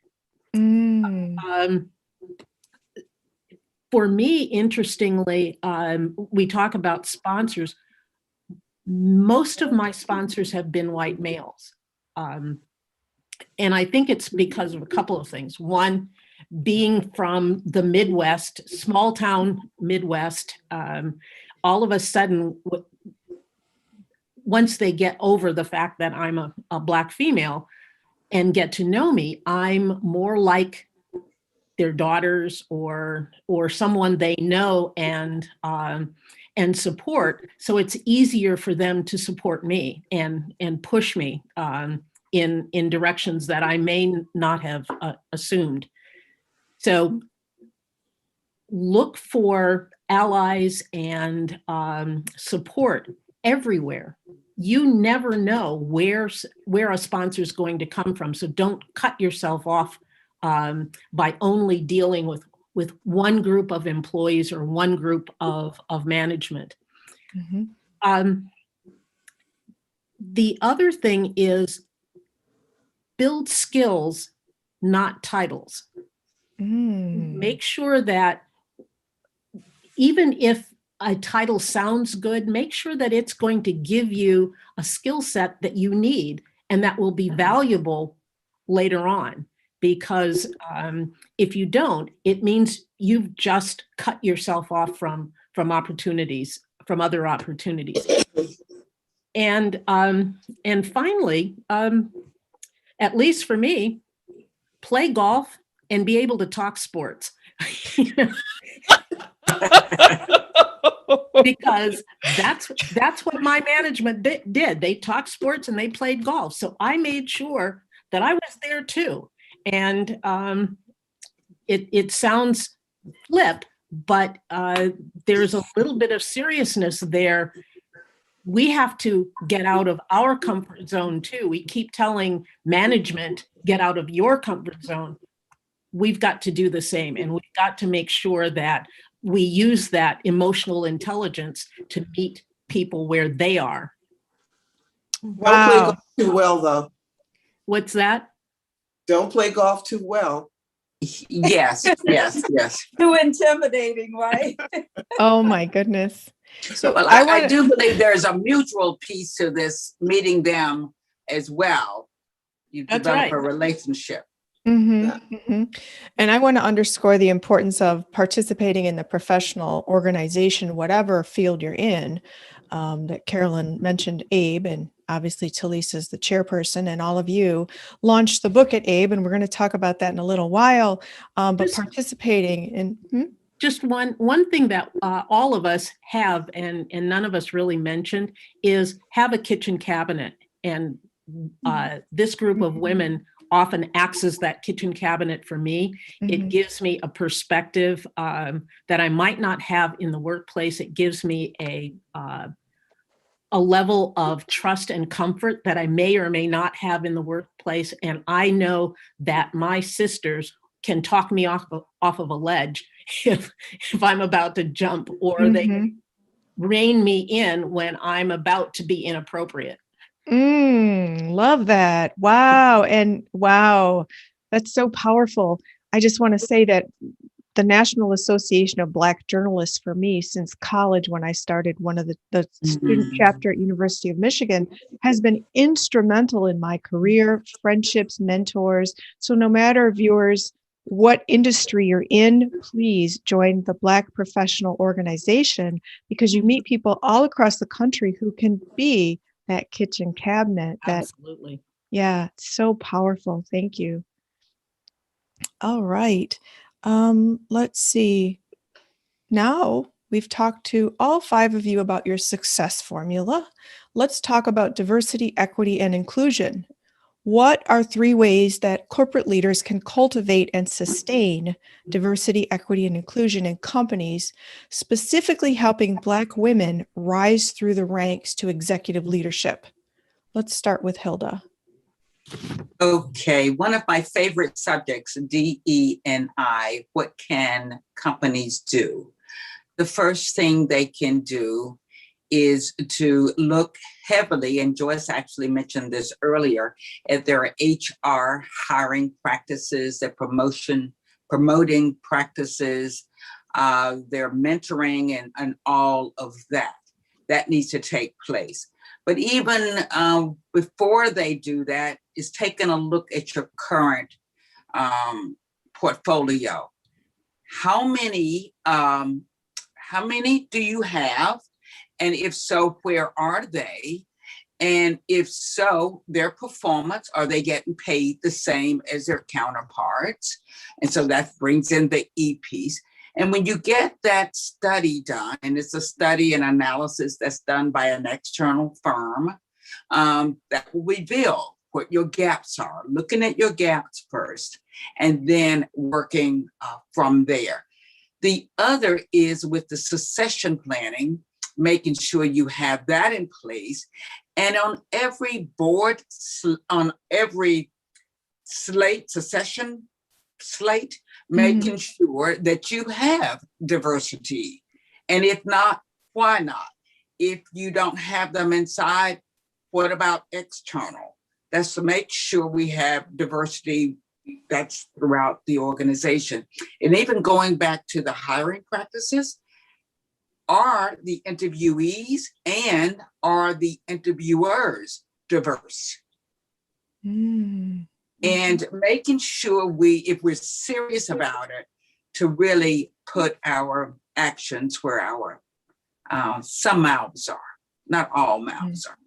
For me, interestingly, we talk about sponsors. Most of my sponsors have been white males. And I think it's because of a couple of things. One, being from the Midwest, small town Midwest, all of a sudden, once they get over the fact that I'm a Black female and get to know me, I'm more like their daughters or someone they know and support. So it's easier for them to support me and push me in directions that I may not have assumed. So look for allies and support everywhere. You never know where a sponsor is going to come from. So don't cut yourself off by only dealing with one group of employees or one group of management. The other thing is build skills, not titles. Make sure that even if a title sounds good, make sure that it's going to give you a skill set that you need and that will be valuable later on. Because if you don't, it means you've just cut yourself off from opportunities, from other opportunities. And finally, at least for me, play golf and be able to talk sports. Because that's what my management did. They talked sports and they played golf. So I made sure that I was there too. And it sounds flip, but there's a little bit of seriousness there. We have to get out of our comfort zone too. We keep telling management, get out of your comfort zone. We've got to do the same, and we've got to make sure that we use that emotional intelligence to meet people where they are. Don't play Wow. golf too well, though. What's that? Don't play golf too well. Yes, yes, yes. Too intimidating, right? Oh my goodness. So Well, I I want do believe there's a mutual piece to this, meeting them as well. You That's develop right. a relationship. And I want to underscore the importance of participating in the professional organization, whatever field you're in. That Carolyn mentioned Abe, and obviously Talisa's the chairperson, and all of you launched the book at Abe, and we're going to talk about that in a little while. But Just- participating in Just one thing that all of us have, and none of us really mentioned, is have a kitchen cabinet. And this group of women often acts as that kitchen cabinet for me. It gives me a perspective that I might not have in the workplace. It gives me a level of trust and comfort that I may or may not have in the workplace. And I know that my sisters can talk me off of a ledge if I'm about to jump, or they can rein me in when I'm about to be inappropriate. Love that. Wow. And wow, that's so powerful. I just want to say that the National Association of Black Journalists, for me, since college, when I started one of the student chapter at University of Michigan, has been instrumental in my career, friendships, mentors. So no matter, viewers, what industry you're in, please join the Black Professional Organization, because you meet people all across the country who can be that kitchen cabinet. Absolutely. Yeah, so powerful. Thank you. All right. Let's see. Now we've talked to all 5 of you about your success formula. Let's talk about diversity, equity, and inclusion. What are 3 ways that corporate leaders can cultivate and sustain diversity, equity, and inclusion in companies, specifically helping Black women rise through the ranks to executive leadership? Let's start with Hilda. Okay, one of my favorite subjects, DE&I, what can companies do? The first thing they can do is to look heavily, and Joyce actually mentioned this earlier, at their HR hiring practices, their promoting practices, their mentoring, and all of that. That needs to take place. But even before they do that, is taking a look at your current portfolio. How many do you have? And if so, where are they? And if so, their performance, are they getting paid the same as their counterparts? And so that brings in the E piece. And when you get that study done, and it's a study and analysis that's done by an external firm, that will reveal what your gaps are, looking at your gaps first, and then working from there. The other is with the succession planning, making sure you have that in place. And on every board, on every succession slate, making sure that you have diversity. And if not, why not? If you don't have them inside, what about external? That's to make sure we have diversity that's throughout the organization. And even going back to the hiring practices, are the interviewees and are the interviewers diverse? And making sure if we're serious about it, to really put our actions where our some mouths are, not all mouths are.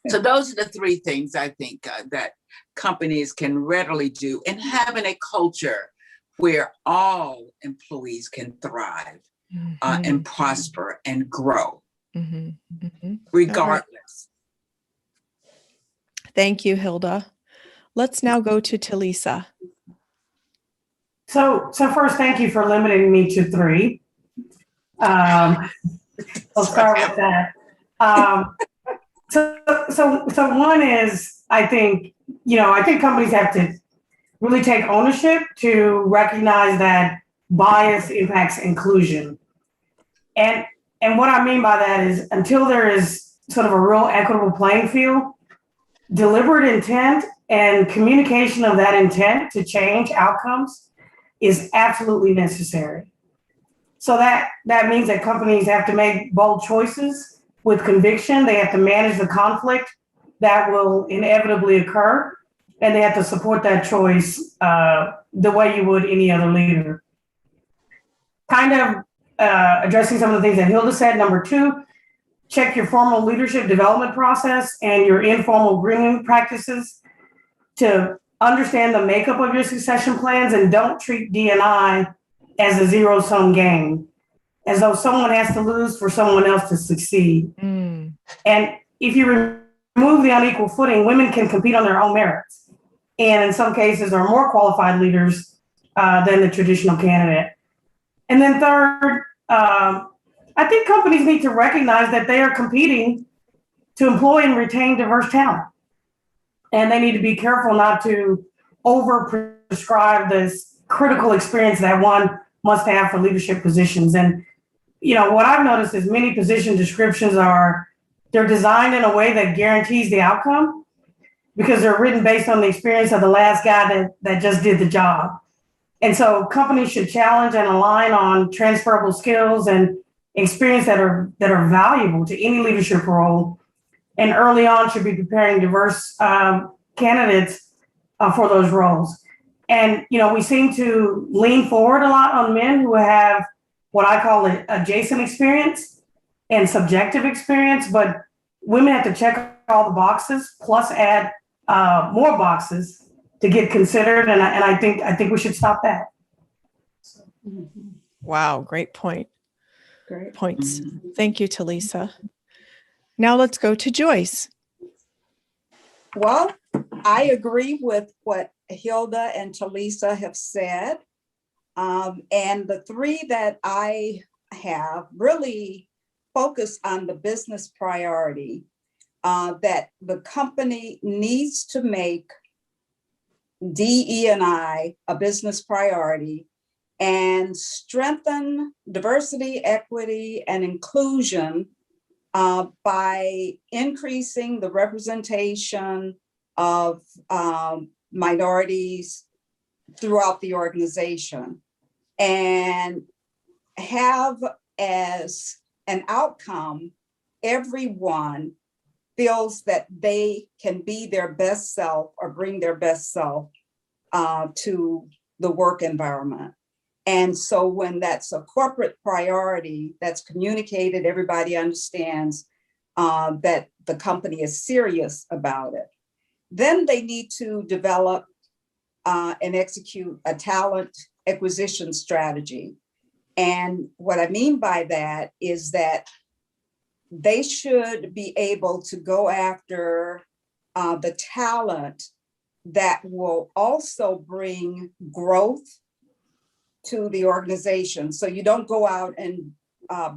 So those are the 3 things I think that companies can readily do, and having a culture where all employees can thrive and prosper and grow, regardless. Thank you, Hilda. Let's now go to Talisa. So first, thank you for limiting me to 3. I'll start with that. So one is, I think companies have to really take ownership to recognize that bias impacts inclusion. And what I mean by that is, until there is sort of a real equitable playing field, deliberate intent and communication of that intent to change outcomes is absolutely necessary. So that means that companies have to make bold choices with conviction. They have to manage the conflict that will inevitably occur, and they have to support that choice the way you would any other leader. Kind of addressing some of the things that Hilda said. Number 2, check your formal leadership development process and your informal grooming practices to understand the makeup of your succession plans, and don't treat D&I as a zero-sum game, as though someone has to lose for someone else to succeed. And if you remove the unequal footing, women can compete on their own merits, and in some cases are more qualified leaders than the traditional candidate. And then third, I think companies need to recognize that they are competing to employ and retain diverse talent. And they need to be careful not to over-prescribe this critical experience that one must have for leadership positions. And, what I've noticed is many position descriptions they're designed in a way that guarantees the outcome, because they're written based on the experience of the last guy that just did the job. And so companies should challenge and align on transferable skills and experience that are valuable to any leadership role, and early on should be preparing diverse candidates for those roles. And, we seem to lean forward a lot on men who have what I call an adjacent experience and subjective experience, but women have to check all the boxes plus add more boxes to get considered. And I think we should stop that. Wow, great point. Great. Points. Thank you, Talisa. Now let's go to Joyce. Well, I agree with what Hilda and Talisa have said. And the 3 that I have really focus on the business priority, that the company needs to make DE&I a business priority and strengthen diversity, equity, and inclusion by increasing the representation of minorities throughout the organization, and have as an outcome, everyone feels that they can be their best self or bring their best self to the work environment. And so when that's a corporate priority that's communicated, everybody understands that the company is serious about it. Then they need to develop and execute a talent acquisition strategy. And what I mean by that is that they should be able to go after the talent that will also bring growth to the organization. So you don't go out and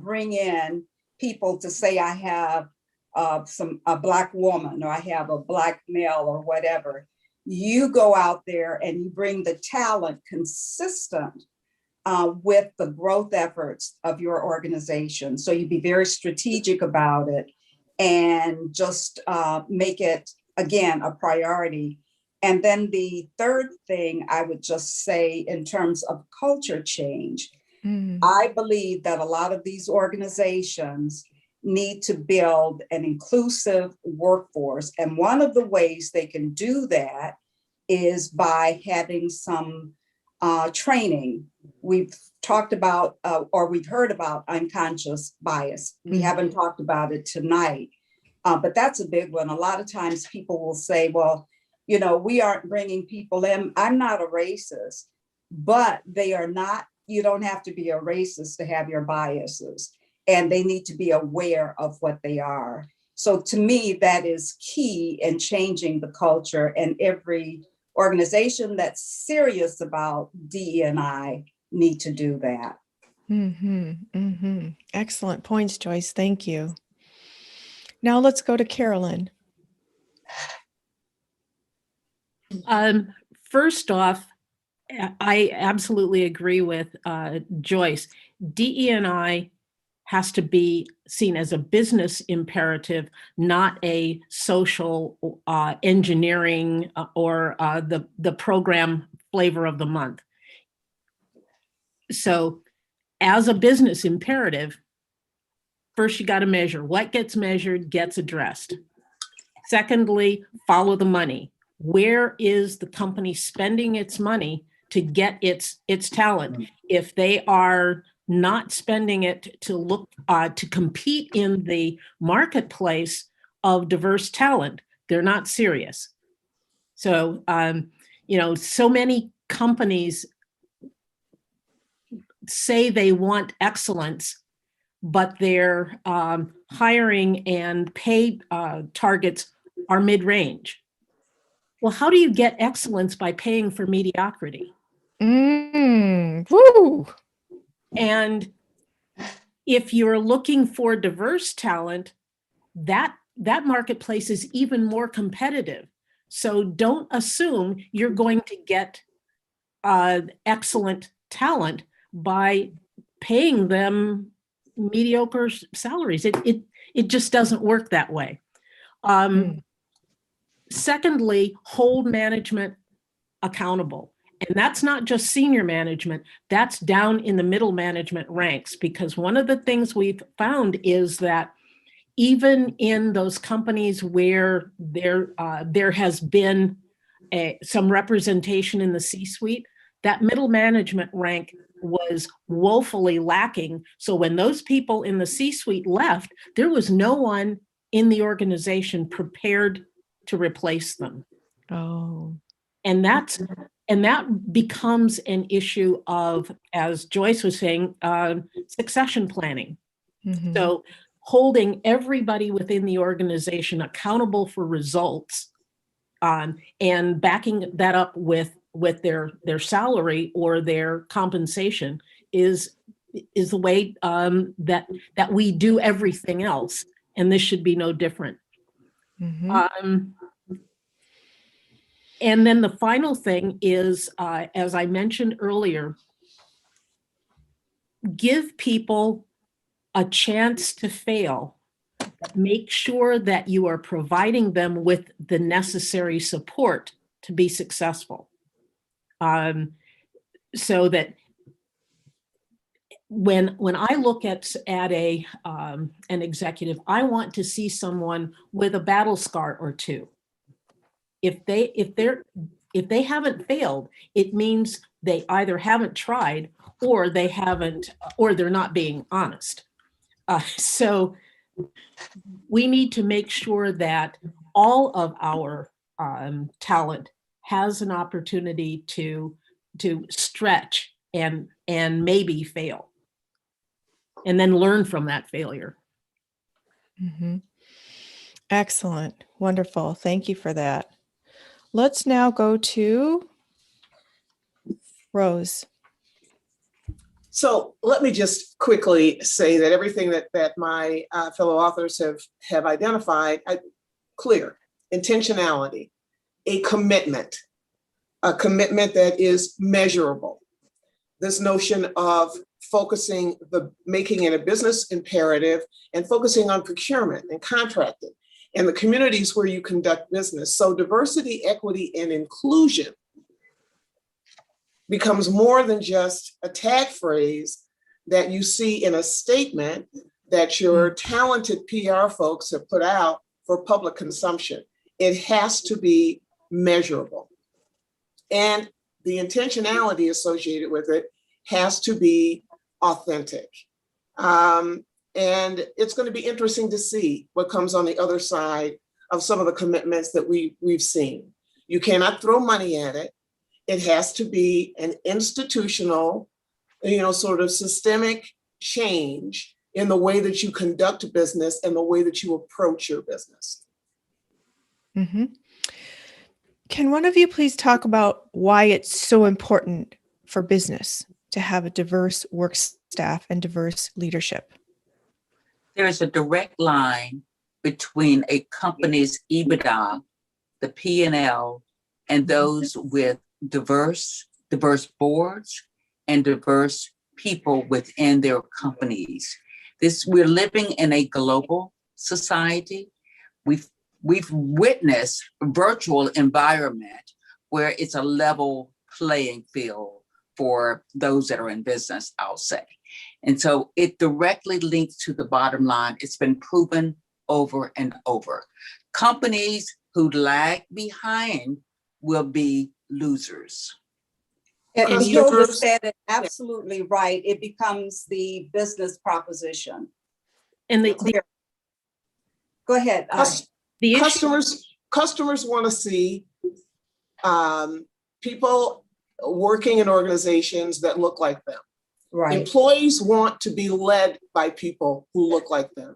bring in people to say, I have a Black woman, or I have a Black male, or whatever. You go out there and you bring the talent consistent with the growth efforts of your organization. So you be very strategic about it and just make it, again, a priority. And then the third thing I would just say in terms of culture change, I believe that a lot of these organizations need to build an inclusive workforce. And one of the ways they can do that is by having some training. We've talked about, or we've heard about unconscious bias. We haven't talked about it tonight, but that's a big one. A lot of times people will say, well, we aren't bringing people in. I'm not a racist, but they are not, you don't have to be a racist to have your biases, and they need to be aware of what they are. So to me, that is key in changing the culture, and every organization that's serious about DE&I need to do that. Excellent points, Joyce. Thank you. Now let's go to Carolyn. First off, I absolutely agree with Joyce. DE&I has to be seen as a business imperative, not a social engineering or the program flavor of the month. So as a business imperative, first you got to measure. What gets measured gets addressed. Secondly, follow the money. Where is the company spending its money to get its talent? If they are not spending it to look to compete in the marketplace of diverse talent, they're not serious. So so many companies say they want excellence, but their hiring and pay targets are mid-range. Well, how do you get excellence by paying for mediocrity? Woo! And if you're looking for diverse talent, that marketplace is even more competitive. So don't assume you're going to get excellent talent by paying them mediocre salaries. It just doesn't work that way. Secondly, hold management accountable. And that's not just senior management, that's down in the middle management ranks, because one of the things we've found is that even in those companies where there has been some representation in the C-suite, that middle management rank was woefully lacking. So when those people in the C-suite left, there was no one in the organization prepared to replace them. Oh. And that becomes an issue of, as Joyce was saying, succession planning. So holding everybody within the organization accountable for results, and backing that up with their salary or their compensation is the way that we do everything else, and this should be no different. And then the final thing is, as I mentioned earlier, give people a chance to fail. Make sure that you are providing them with the necessary support to be successful. So that when I look at an executive, I want to see someone with a battle scar or two. If they haven't failed, it means they either haven't tried or they're not being honest. So we need to make sure that all of our talent has an opportunity to stretch and maybe fail, and then learn from that failure. Excellent. Wonderful. Thank you for that. Let's now go to Rose. So let me just quickly say that everything that my fellow authors have identified, clear, intentionality, a commitment that is measurable. This notion of making it a business imperative and focusing on procurement and contracting and the communities where you conduct business. So diversity, equity, and inclusion becomes more than just a tag phrase that you see in a statement that your talented PR folks have put out for public consumption. It has to be measurable. And the intentionality associated with it has to be authentic. And it's going to be interesting to see what comes on the other side of some of the commitments that we've seen. You cannot throw money at it. It has to be an institutional, sort of systemic change in the way that you conduct business and the way that you approach your business. Mm-hmm. Can one of you please talk about why it's so important for business to have a diverse work staff and diverse leadership? There's a direct line between a company's EBITDA, the P&L, and those with diverse boards and diverse people within their companies. We're living in a global society. We've witnessed a virtual environment where it's a level playing field for those that are in business, I'll say. And so it directly links to the bottom line. It's been proven over and over. Companies who lag behind will be losers. And And Hilda yours- said it absolutely right. It becomes the business proposition. And Clear. Go ahead. the issue, Customers want to see people working in organizations that look like them. Right. Employees want to be led by people who look like them.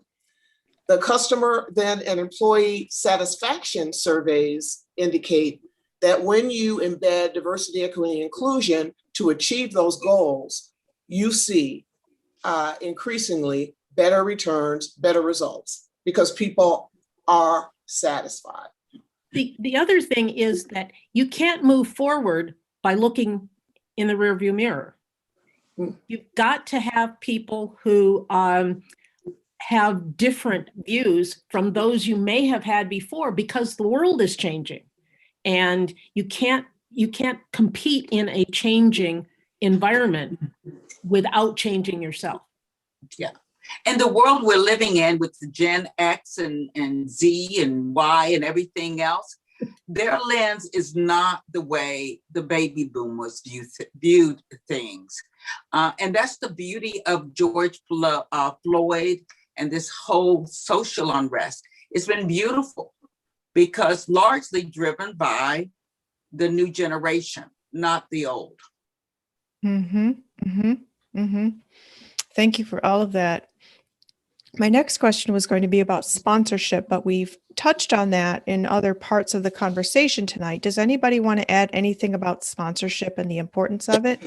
The customer then and employee satisfaction surveys indicate that when you embed diversity, equity, and inclusion to achieve those goals, you see increasingly better returns, better results, because people are satisfied. the other thing is that you can't move forward by looking in the rearview mirror. You've got to have people who have different views from those you may have had before, because the world is changing, and you can't compete in a changing environment without changing yourself. Yeah. And the world we're living in with the Gen X and Z and Y and everything else, their lens is not the way the baby boomers viewed things. And that's the beauty of George Floyd and this whole social unrest. It's been beautiful because largely driven by the new generation, not the old. Mm-hmm. Mm-hmm. Mm-hmm. Thank you for all of that. My next question was going to be about sponsorship, but we've touched on that in other parts of the conversation tonight. Does anybody want to add anything about sponsorship and the importance of it?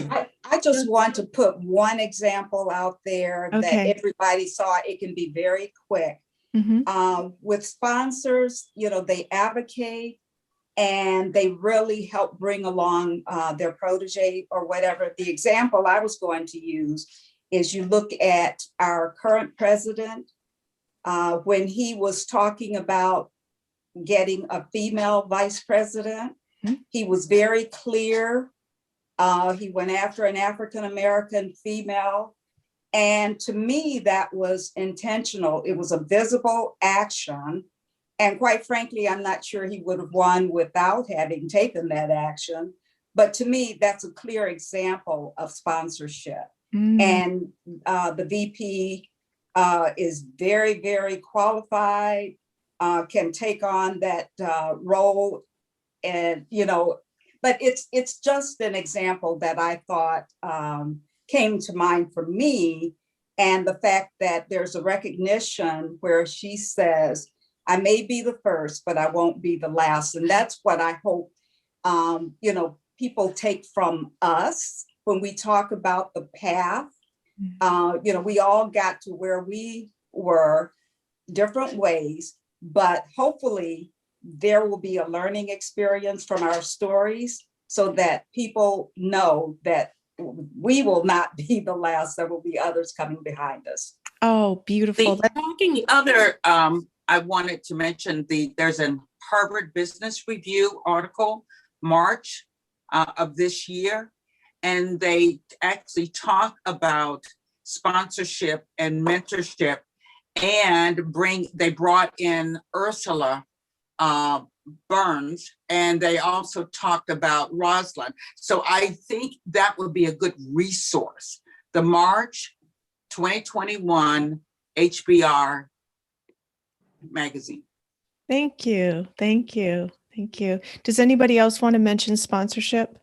I just want to put one example out there that Okay. everybody saw. It can be very quick. Mm-hmm. With sponsors, they advocate and they really help bring along their protege or whatever. The example I was going to use is you look at our current president, when he was talking about getting a female vice president, he was very clear. He went after an African-American female. And to me, that was intentional. It was a visible action. And quite frankly, I'm not sure he would have won without having taken that action. But to me, that's a clear example of sponsorship. And the VP is very, very qualified, can take on that role. And, but it's just an example that I thought came to mind for me. And the fact that there's a recognition where she says, I may be the first, but I won't be the last. And that's what I hope, people take from us when we talk about the path. We all got to where we were different ways, but hopefully there will be a learning experience from our stories so that people know that we will not be the last. There will be others coming behind us. Oh, beautiful. The other, I wanted to mention there's a Harvard Business Review article, March of this year, and they actually talk about sponsorship and mentorship, and they brought in Ursula Burns, and they also talked about Rosalind. So I think that would be a good resource. The March 2021 HBR magazine. Thank you. Thank you. Thank you. Does anybody else want to mention sponsorship?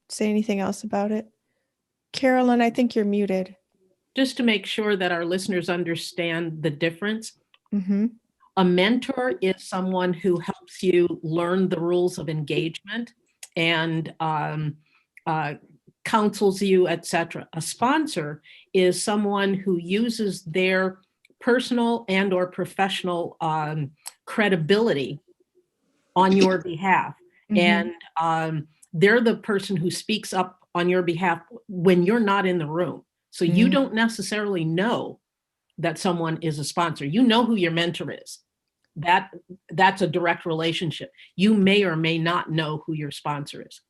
Say anything else about it? Carolyn, I think you're muted. just to make sure that our listeners understand the difference. Mm-hmm. A mentor is someone who helps you learn the rules of engagement and counsels you, etc. A sponsor is someone who uses their personal and or professional credibility on your behalf. Mm-hmm. And they're the person who speaks up on your behalf when you're not in the room. So you don't necessarily know that someone is a sponsor. You know who your mentor is. That's a direct relationship. You may or may not know who your sponsor is.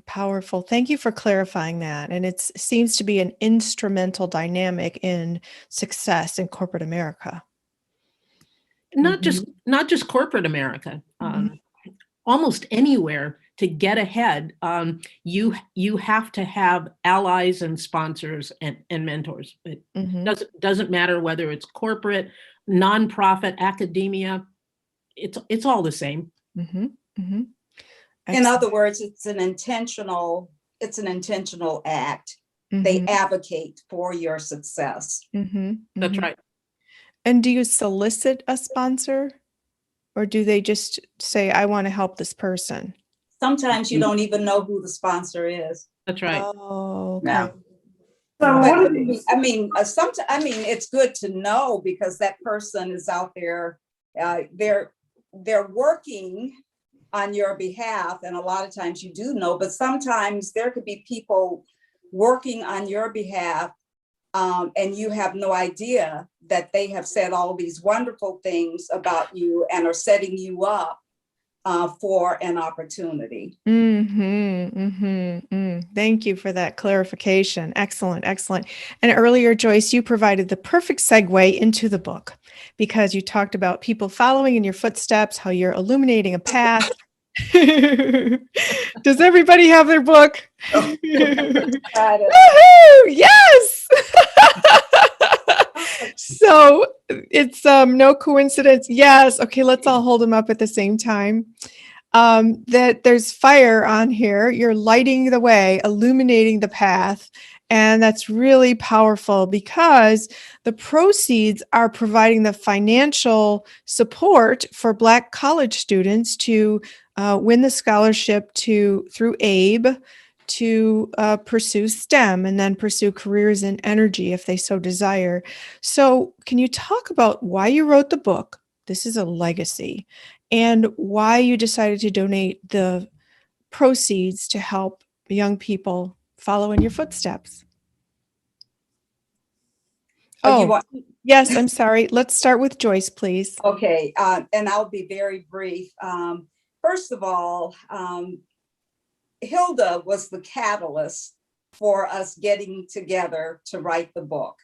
Powerful. Thank you for clarifying that. And it seems to be an instrumental dynamic in success in corporate America. Not just corporate America. Almost anywhere to get ahead, you have to have allies and sponsors and mentors. It doesn't matter whether it's corporate, nonprofit, academia. It's all the same. In other words, it's an intentional act. They advocate for your success. That's right. And do you solicit a sponsor, or do they just say, I want to help this person? Sometimes you don't even know who the sponsor is. That's right. Oh, okay. Yeah. But, it's good to know, because that person is out there. They're working on your behalf, and a lot of times you do know, but sometimes there could be people working on your behalf, and you have no idea that they have said all these wonderful things about you and are setting you up for an opportunity. Thank you for that clarification. Excellent, excellent. And earlier, Joyce, you provided the perfect segue into the book, because you talked about people following in your footsteps, how you're illuminating a path. Does everybody have their book? Woohoo! Yes! So it's no coincidence. Yes. Okay, let's all hold them up at the same time. That there's fire on here. You're lighting the way, illuminating the path. And that's really powerful, because the proceeds are providing the financial support for Black college students to win the scholarship through ABE to pursue STEM and then pursue careers in energy if they so desire. So can you talk about why you wrote the book? This is a legacy, and why you decided to donate the proceeds to help young people follow in your footsteps. Yes, I'm sorry. Let's start with Joyce, please. Okay, and I'll be very brief. First of all, Hilda was the catalyst for us getting together to write the book.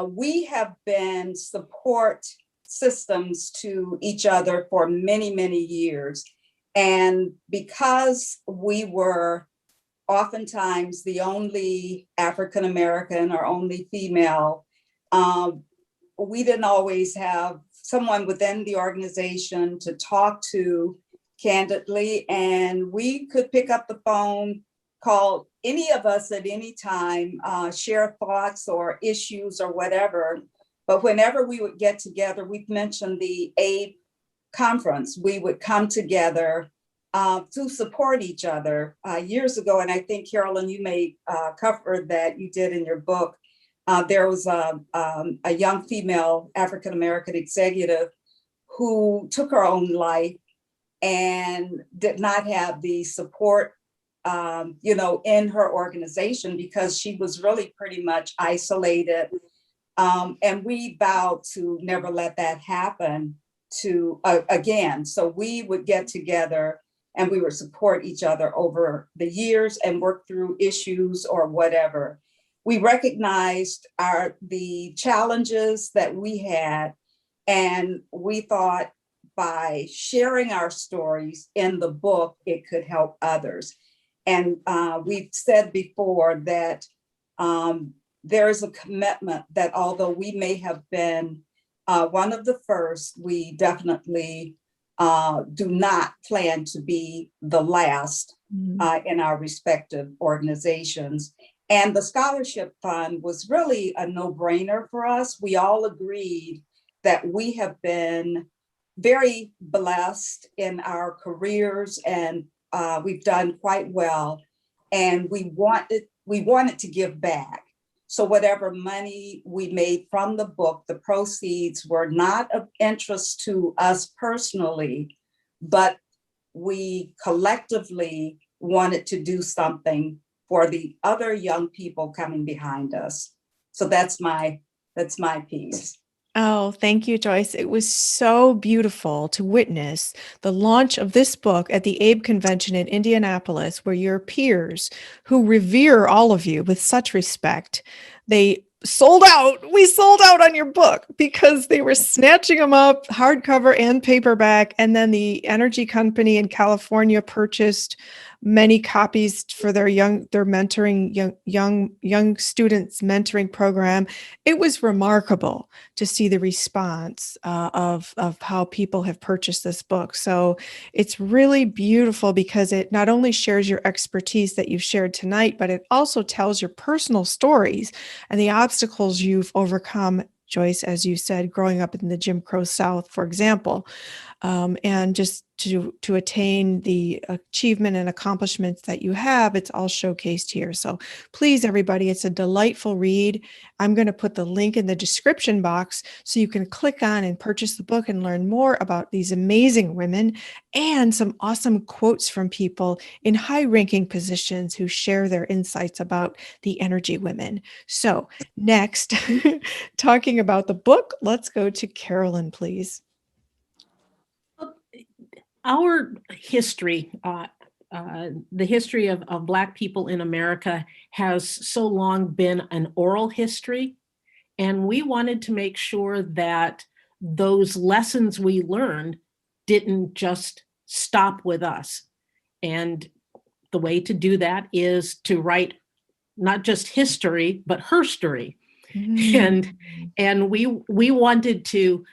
We have been support systems to each other for many, many years. And because we were oftentimes the only African-American or only female, we didn't always have someone within the organization to talk to candidly, and we could pick up the phone, call any of us at any time, share thoughts or issues or whatever. But whenever we would get together, we've mentioned the ABE conference, we would come together to support each other. Years ago, and I think, Carolyn, you may cover that, you did in your book, there was a young female African-American executive who took her own life and did not have the support, in her organization, because she was really pretty much isolated. And we vowed to never let that happen again. So we would get together and we would support each other over the years and work through issues or whatever. We recognized the challenges that we had, and we thought by sharing our stories in the book, it could help others. And we've said before that there is a commitment that although we may have been one of the first, we definitely do not plan to be the last in our respective organizations. And the scholarship fund was really a no-brainer for us. We all agreed that we have been very blessed in our careers, and we've done quite well. And we wanted to give back. So whatever money we made from the book, the proceeds were not of interest to us personally, but we collectively wanted to do something for the other young people coming behind us. So that's my piece. Oh, thank you, Joyce. It was so beautiful to witness the launch of this book at the ABE convention in Indianapolis, where your peers who revere all of you with such respect, they sold out. We sold out on your book because they were snatching them up, hardcover and paperback. And then the energy company in California purchased many copies for their mentoring young students mentoring program. It was remarkable to see the response of how people have purchased this book. So it's really beautiful because it not only shares your expertise that you've shared tonight, but it also tells your personal stories and the obstacles you've overcome, Joyce, as you said, growing up in the Jim Crow South, for example, and just to attain the achievement and accomplishments that you have, it's all showcased here. So please, everybody, it's a delightful read. I'm going to put the link in the description box so you can click on and purchase the book and learn more about these amazing women and some awesome quotes from people in high-ranking positions who share their insights about the energy women. So next, talking about the book, let's go to Carolyn, please. Our history, the history of Black people in America has so long been an oral history. And we wanted to make sure that those lessons we learned didn't just stop with us. And the way to do that is to write not just history, but herstory. And we wanted to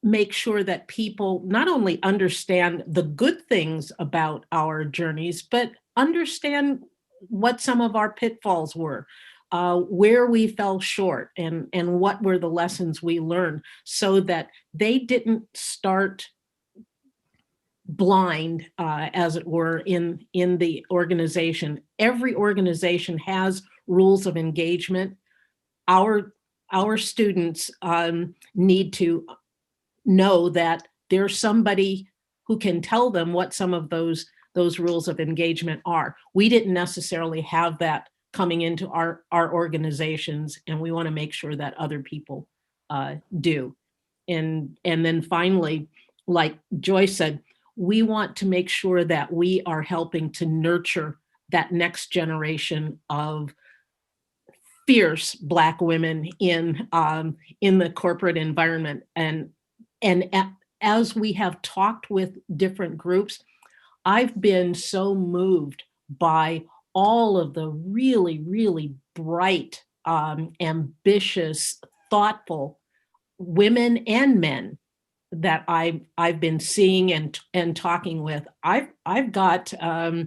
make sure that people not only understand the good things about our journeys, but understand what some of our pitfalls were, where we fell short, and what were the lessons we learned, so that they didn't start blind, as it were, in the organization. Every organization has rules of engagement. Our students need to know that there's somebody who can tell them what some of those rules of engagement are. We didn't necessarily have that coming into our organizations, and we want to make sure that other people do. And then finally, like Joyce said, we want to make sure that we are helping to nurture that next generation of fierce Black women in the corporate environment. And as we have talked with different groups, I've been so moved by all of the really, really bright, ambitious, thoughtful women and men that I've been seeing and talking with. I've got a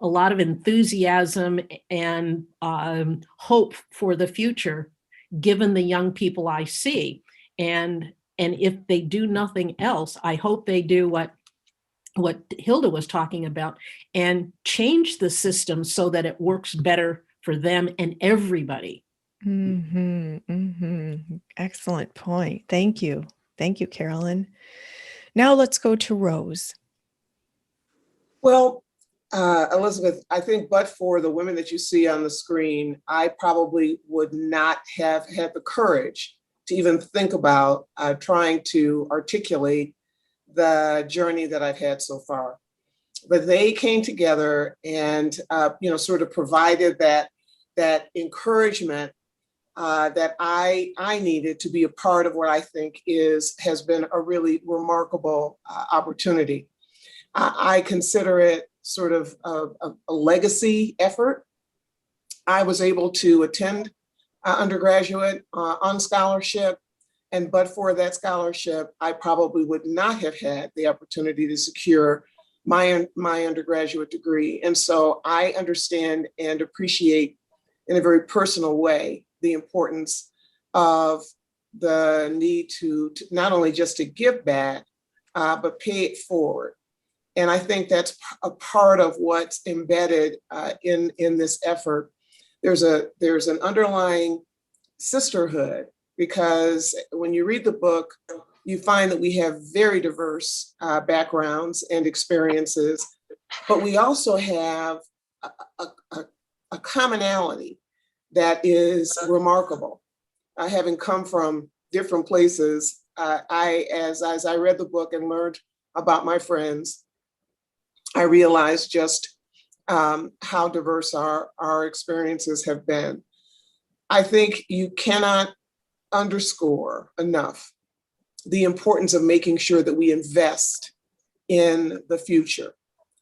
lot of enthusiasm and hope for the future, given the young people I see. And if they do nothing else, I hope they do what Hilda was talking about and change the system so that it works better for them and everybody. Excellent point. Thank you. Thank you, Carolyn. Now let's go to Rose. Well, Elizabeth, I think but for the women that you see on the screen, I probably would not have had the courage to even think about trying to articulate the journey that I've had so far. But they came together and sort of provided that encouragement that I needed to be a part of what I think has been a really remarkable opportunity. I consider it sort of a legacy effort. I was able to attend undergraduate on scholarship, and but for that scholarship, I probably would not have had the opportunity to secure my undergraduate degree. And so I understand and appreciate in a very personal way, the importance of the need to not only just to give back, but pay it forward. And I think that's a part of what's embedded in this effort. There's an underlying sisterhood, because when you read the book, you find that we have very diverse backgrounds and experiences, but we also have a commonality that is remarkable. Having come from different places, as I read the book and learned about my friends, I realized just how diverse our experiences have been. I think you cannot underscore enough the importance of making sure that we invest in the future.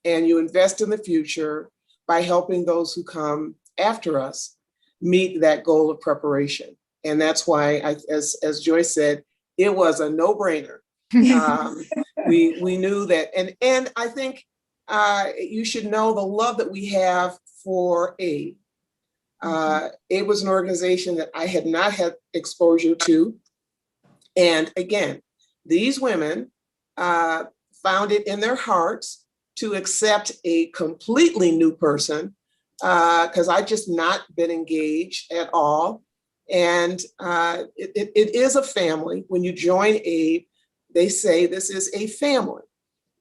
And you invest in the future by helping those who come after us meet that goal of preparation. And that's why, as Joyce said, it was a no-brainer. We knew that, and I think you should know the love that we have for AID. AID was an organization that I had not had exposure to. And again, these women found it in their hearts to accept a completely new person, because I'd just not been engaged at all. And it is a family. When you join AID, they say this is a family.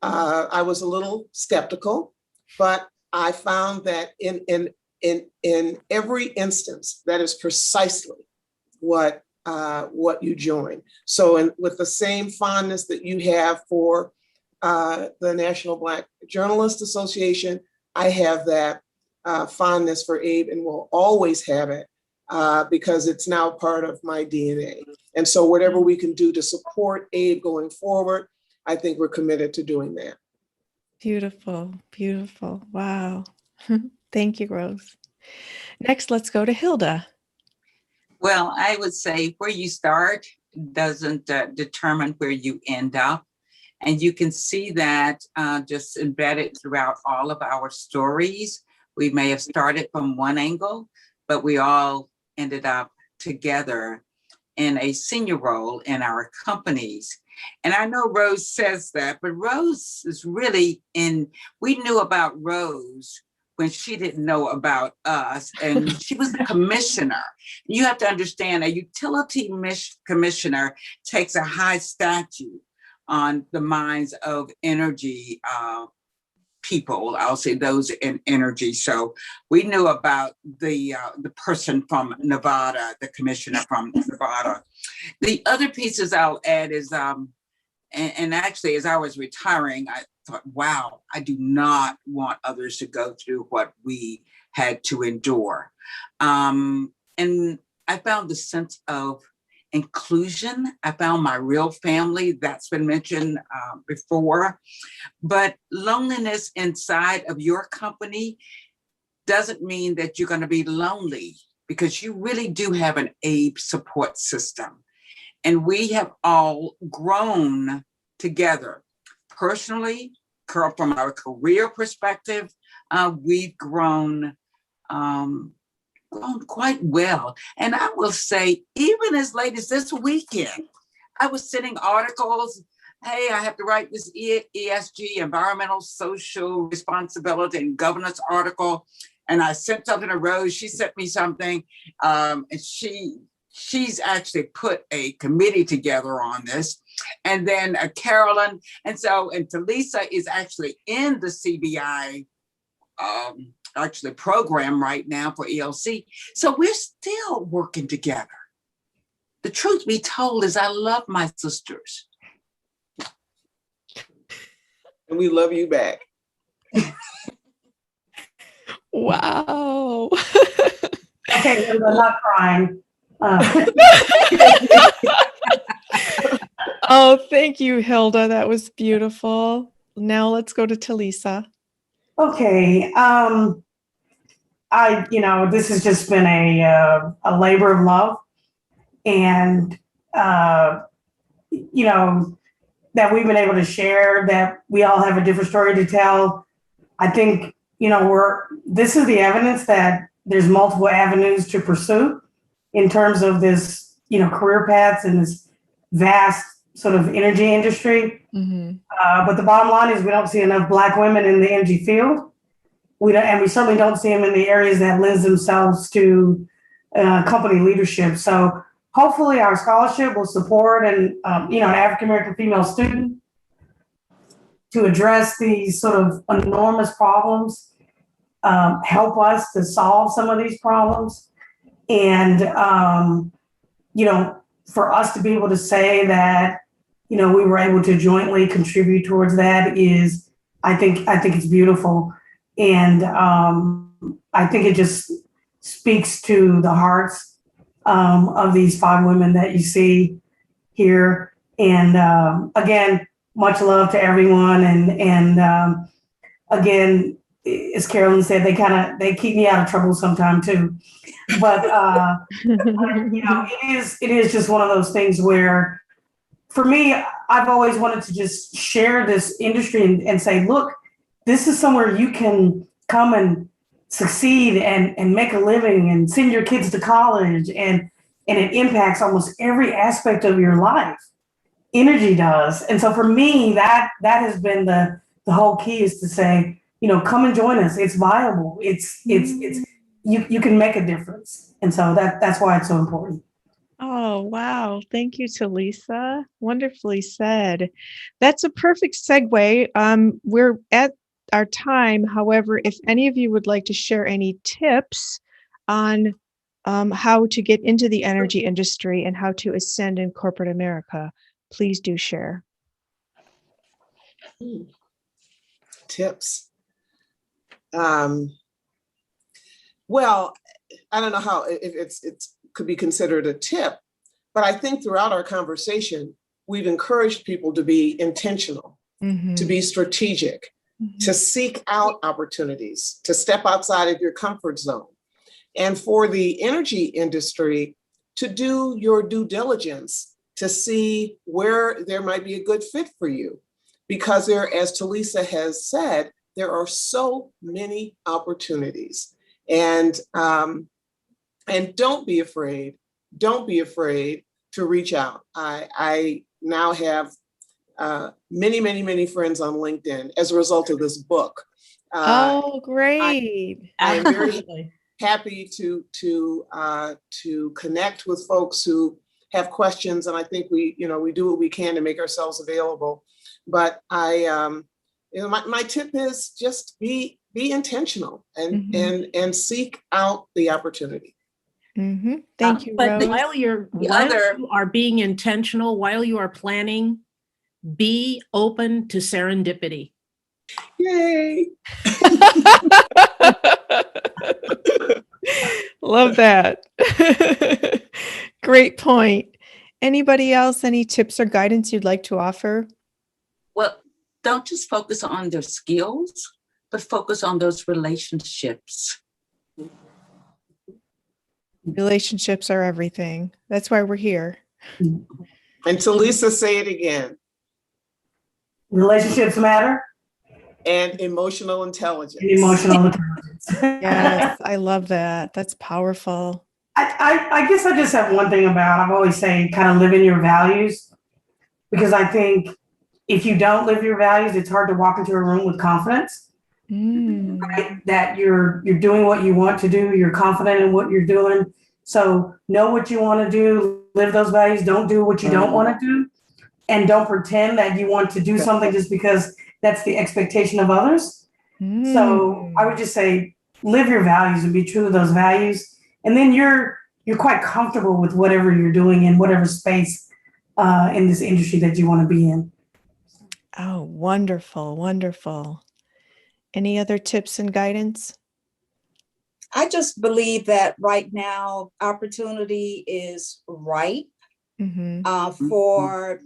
I was a little skeptical, but I found that in every instance, that is precisely what you join. So with the same fondness that you have for the National Black Journalists Association, I have that fondness for AID and will always have it because it's now part of my DNA. And so whatever we can do to support AID going forward, I think we're committed to doing that. Beautiful, beautiful. Wow. Thank you, Rose. Next, let's go to Hilda. Well, I would say where you start doesn't determine where you end up. And you can see that just embedded throughout all of our stories. We may have started from one angle, but we all ended up together in a senior role in our companies. And I know Rose says that, but Rose is really we knew about Rose when she didn't know about us, and she was the commissioner. You have to understand, a utility commissioner takes a high statute on the minds of energy people. I'll say those in energy. So we knew about the person from Nevada, the commissioner from Nevada. The other pieces I'll add is, and actually, as I was retiring, I thought, wow, I do not want others to go through what we had to endure. And I found the sense of inclusion. I found my real family, that's been mentioned before. But loneliness inside of your company doesn't mean that you're going to be lonely, because you really do have an AID support system. And we have all grown together. Personally, from our career perspective, we've grown quite well. And I will say, even as late as this weekend, I was sending articles. Hey, I have to write this ESG, environmental, social responsibility and governance article. And I sent something to Rose. She sent me something. And she's actually put a committee together on this. And then Carolyn. And Talisa is actually in the CBI actually program right now for ELC. So we're still working together. The truth be told is I love my sisters. And we love you back. Wow. Okay, I'm not crying. Oh, thank you, Hilda. That was beautiful. Now let's go to Talisa. Okay. This has just been a labor of love, and that we've been able to share, that we all have a different story to tell. I think this is the evidence that there's multiple avenues to pursue in terms of this, career paths in this vast sort of energy industry. But the bottom line is we don't see enough Black women in the energy field. We certainly don't see them in the areas that lends themselves to company leadership. So hopefully our scholarship will support an African American female student to address these sort of enormous problems, help us to solve some of these problems. And, for us to be able to say that, we were able to jointly contribute towards that is, I think it's beautiful. And I think it just speaks to the hearts of these 5 women that you see here. And again, much love to everyone. And again, as Carolyn said, they keep me out of trouble sometime too. But it is just one of those things where, for me, I've always wanted to just share this industry and say, look, this is somewhere you can come and succeed and make a living and send your kids to college, and it impacts almost every aspect of your life. Energy does. And so for me, that has been the whole key, is to say, come and join us. It's viable. It's you can make a difference. And so that's why it's so important. Oh, wow. Thank you, Talisa. Wonderfully said. That's a perfect segue. We're at our time. However, if any of you would like to share any tips on how to get into the energy industry and how to ascend in corporate America, please do share. Tips. Well, I don't know how if it's could be considered a tip, but I think throughout our conversation, we've encouraged people to be intentional, to be strategic, to seek out opportunities, to step outside of your comfort zone. And for the energy industry, to do your due diligence to see where there might be a good fit for you. Because there, as Talisa has said, there are so many opportunities. And don't be afraid. Don't be afraid to reach out. I now have many friends on LinkedIn as a result of this book. Oh, great. I'm very happy to connect with folks who have questions, and I think we do what we can to make ourselves available. But my tip is just be intentional and seek out the opportunity. Thank you, But Rose. while you are being intentional, while you are planning, be open to serendipity. Yay! Love that. Great point. Anybody else, any tips or guidance you'd like to offer? Well, don't just focus on their skills, but focus on those relationships. Relationships are everything. That's why we're here. And Talisa, say it again. Relationships matter. And emotional intelligence. Yes, I love that. That's powerful. I guess I just have one thing I've always saying, kind of living your values, because I think if you don't live your values, it's hard to walk into a room with confidence. Right? That you're doing what you want to do, you're confident in what you're doing. So know what you want to do, live those values, don't do what you don't want to do, and don't pretend that you want to do something just because that's the expectation of others. So I would just say, live your values and be true to those values. And then you're quite comfortable with whatever you're doing in whatever space in this industry that you want to be in. Oh, wonderful, wonderful. Any other tips and guidance? I just believe that right now opportunity is ripe for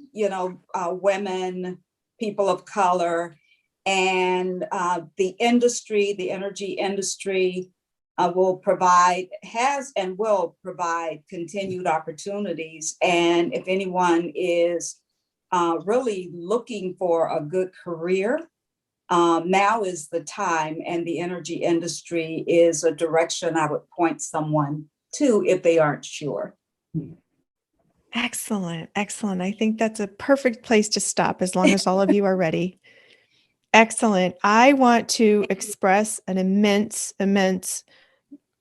women, people of color, and the energy industry will provide continued opportunities. And if anyone is really looking for a good career, Now is the time, and the energy industry is a direction I would point someone to if they aren't sure. Excellent. Excellent. I think that's a perfect place to stop as long as all of you are ready. Excellent. I want to express an immense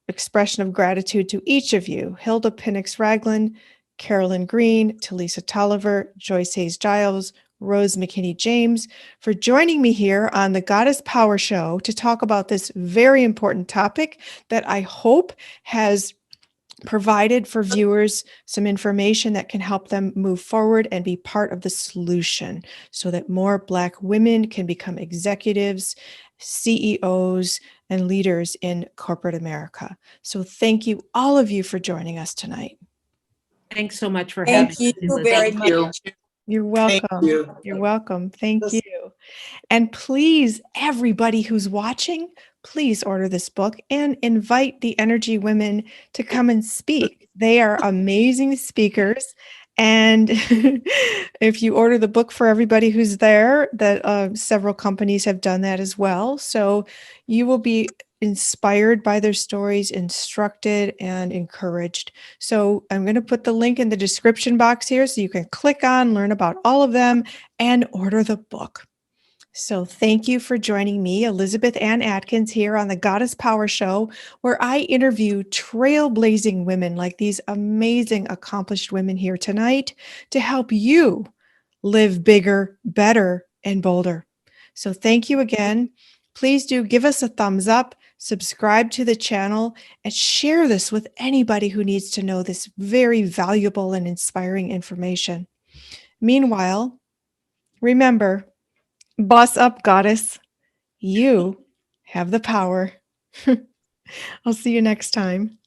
expression of gratitude to each of you: Hilda Pinnix Ragland, Carolyn Green, Talisa Toliver, Joyce Hayes Giles, Rose McKinney James, for joining me here on the Goddess Power Show to talk about this very important topic that I hope has provided for viewers some information that can help them move forward and be part of the solution so that more Black women can become executives, CEOs, and leaders in corporate America. So thank you, all of you, for joining us tonight. Thanks so much for having Thank us, you very Elizabeth. much. you. You're Thank welcome. you. You're welcome. Thank This- you. And please, everybody who's watching, please order this book and invite the Energy Women to come and speak. They are amazing speakers. And if you order the book for everybody who's there, that several companies have done that as well. So you will be inspired by their stories, instructed, and encouraged. So I'm going to put the link in the description box here so you can click on, learn about all of them, and order the book. So thank you for joining me, Elizabeth Ann Atkins, here on the Goddess Power Show, where I interview trailblazing women like these amazing, accomplished women here tonight to help you live bigger, better, and bolder. So thank you again. Please do give us a thumbs up, subscribe to the channel, and share this with anybody who needs to know this very valuable and inspiring information. Meanwhile, remember, boss up, goddess. You have the power. I'll see you next time.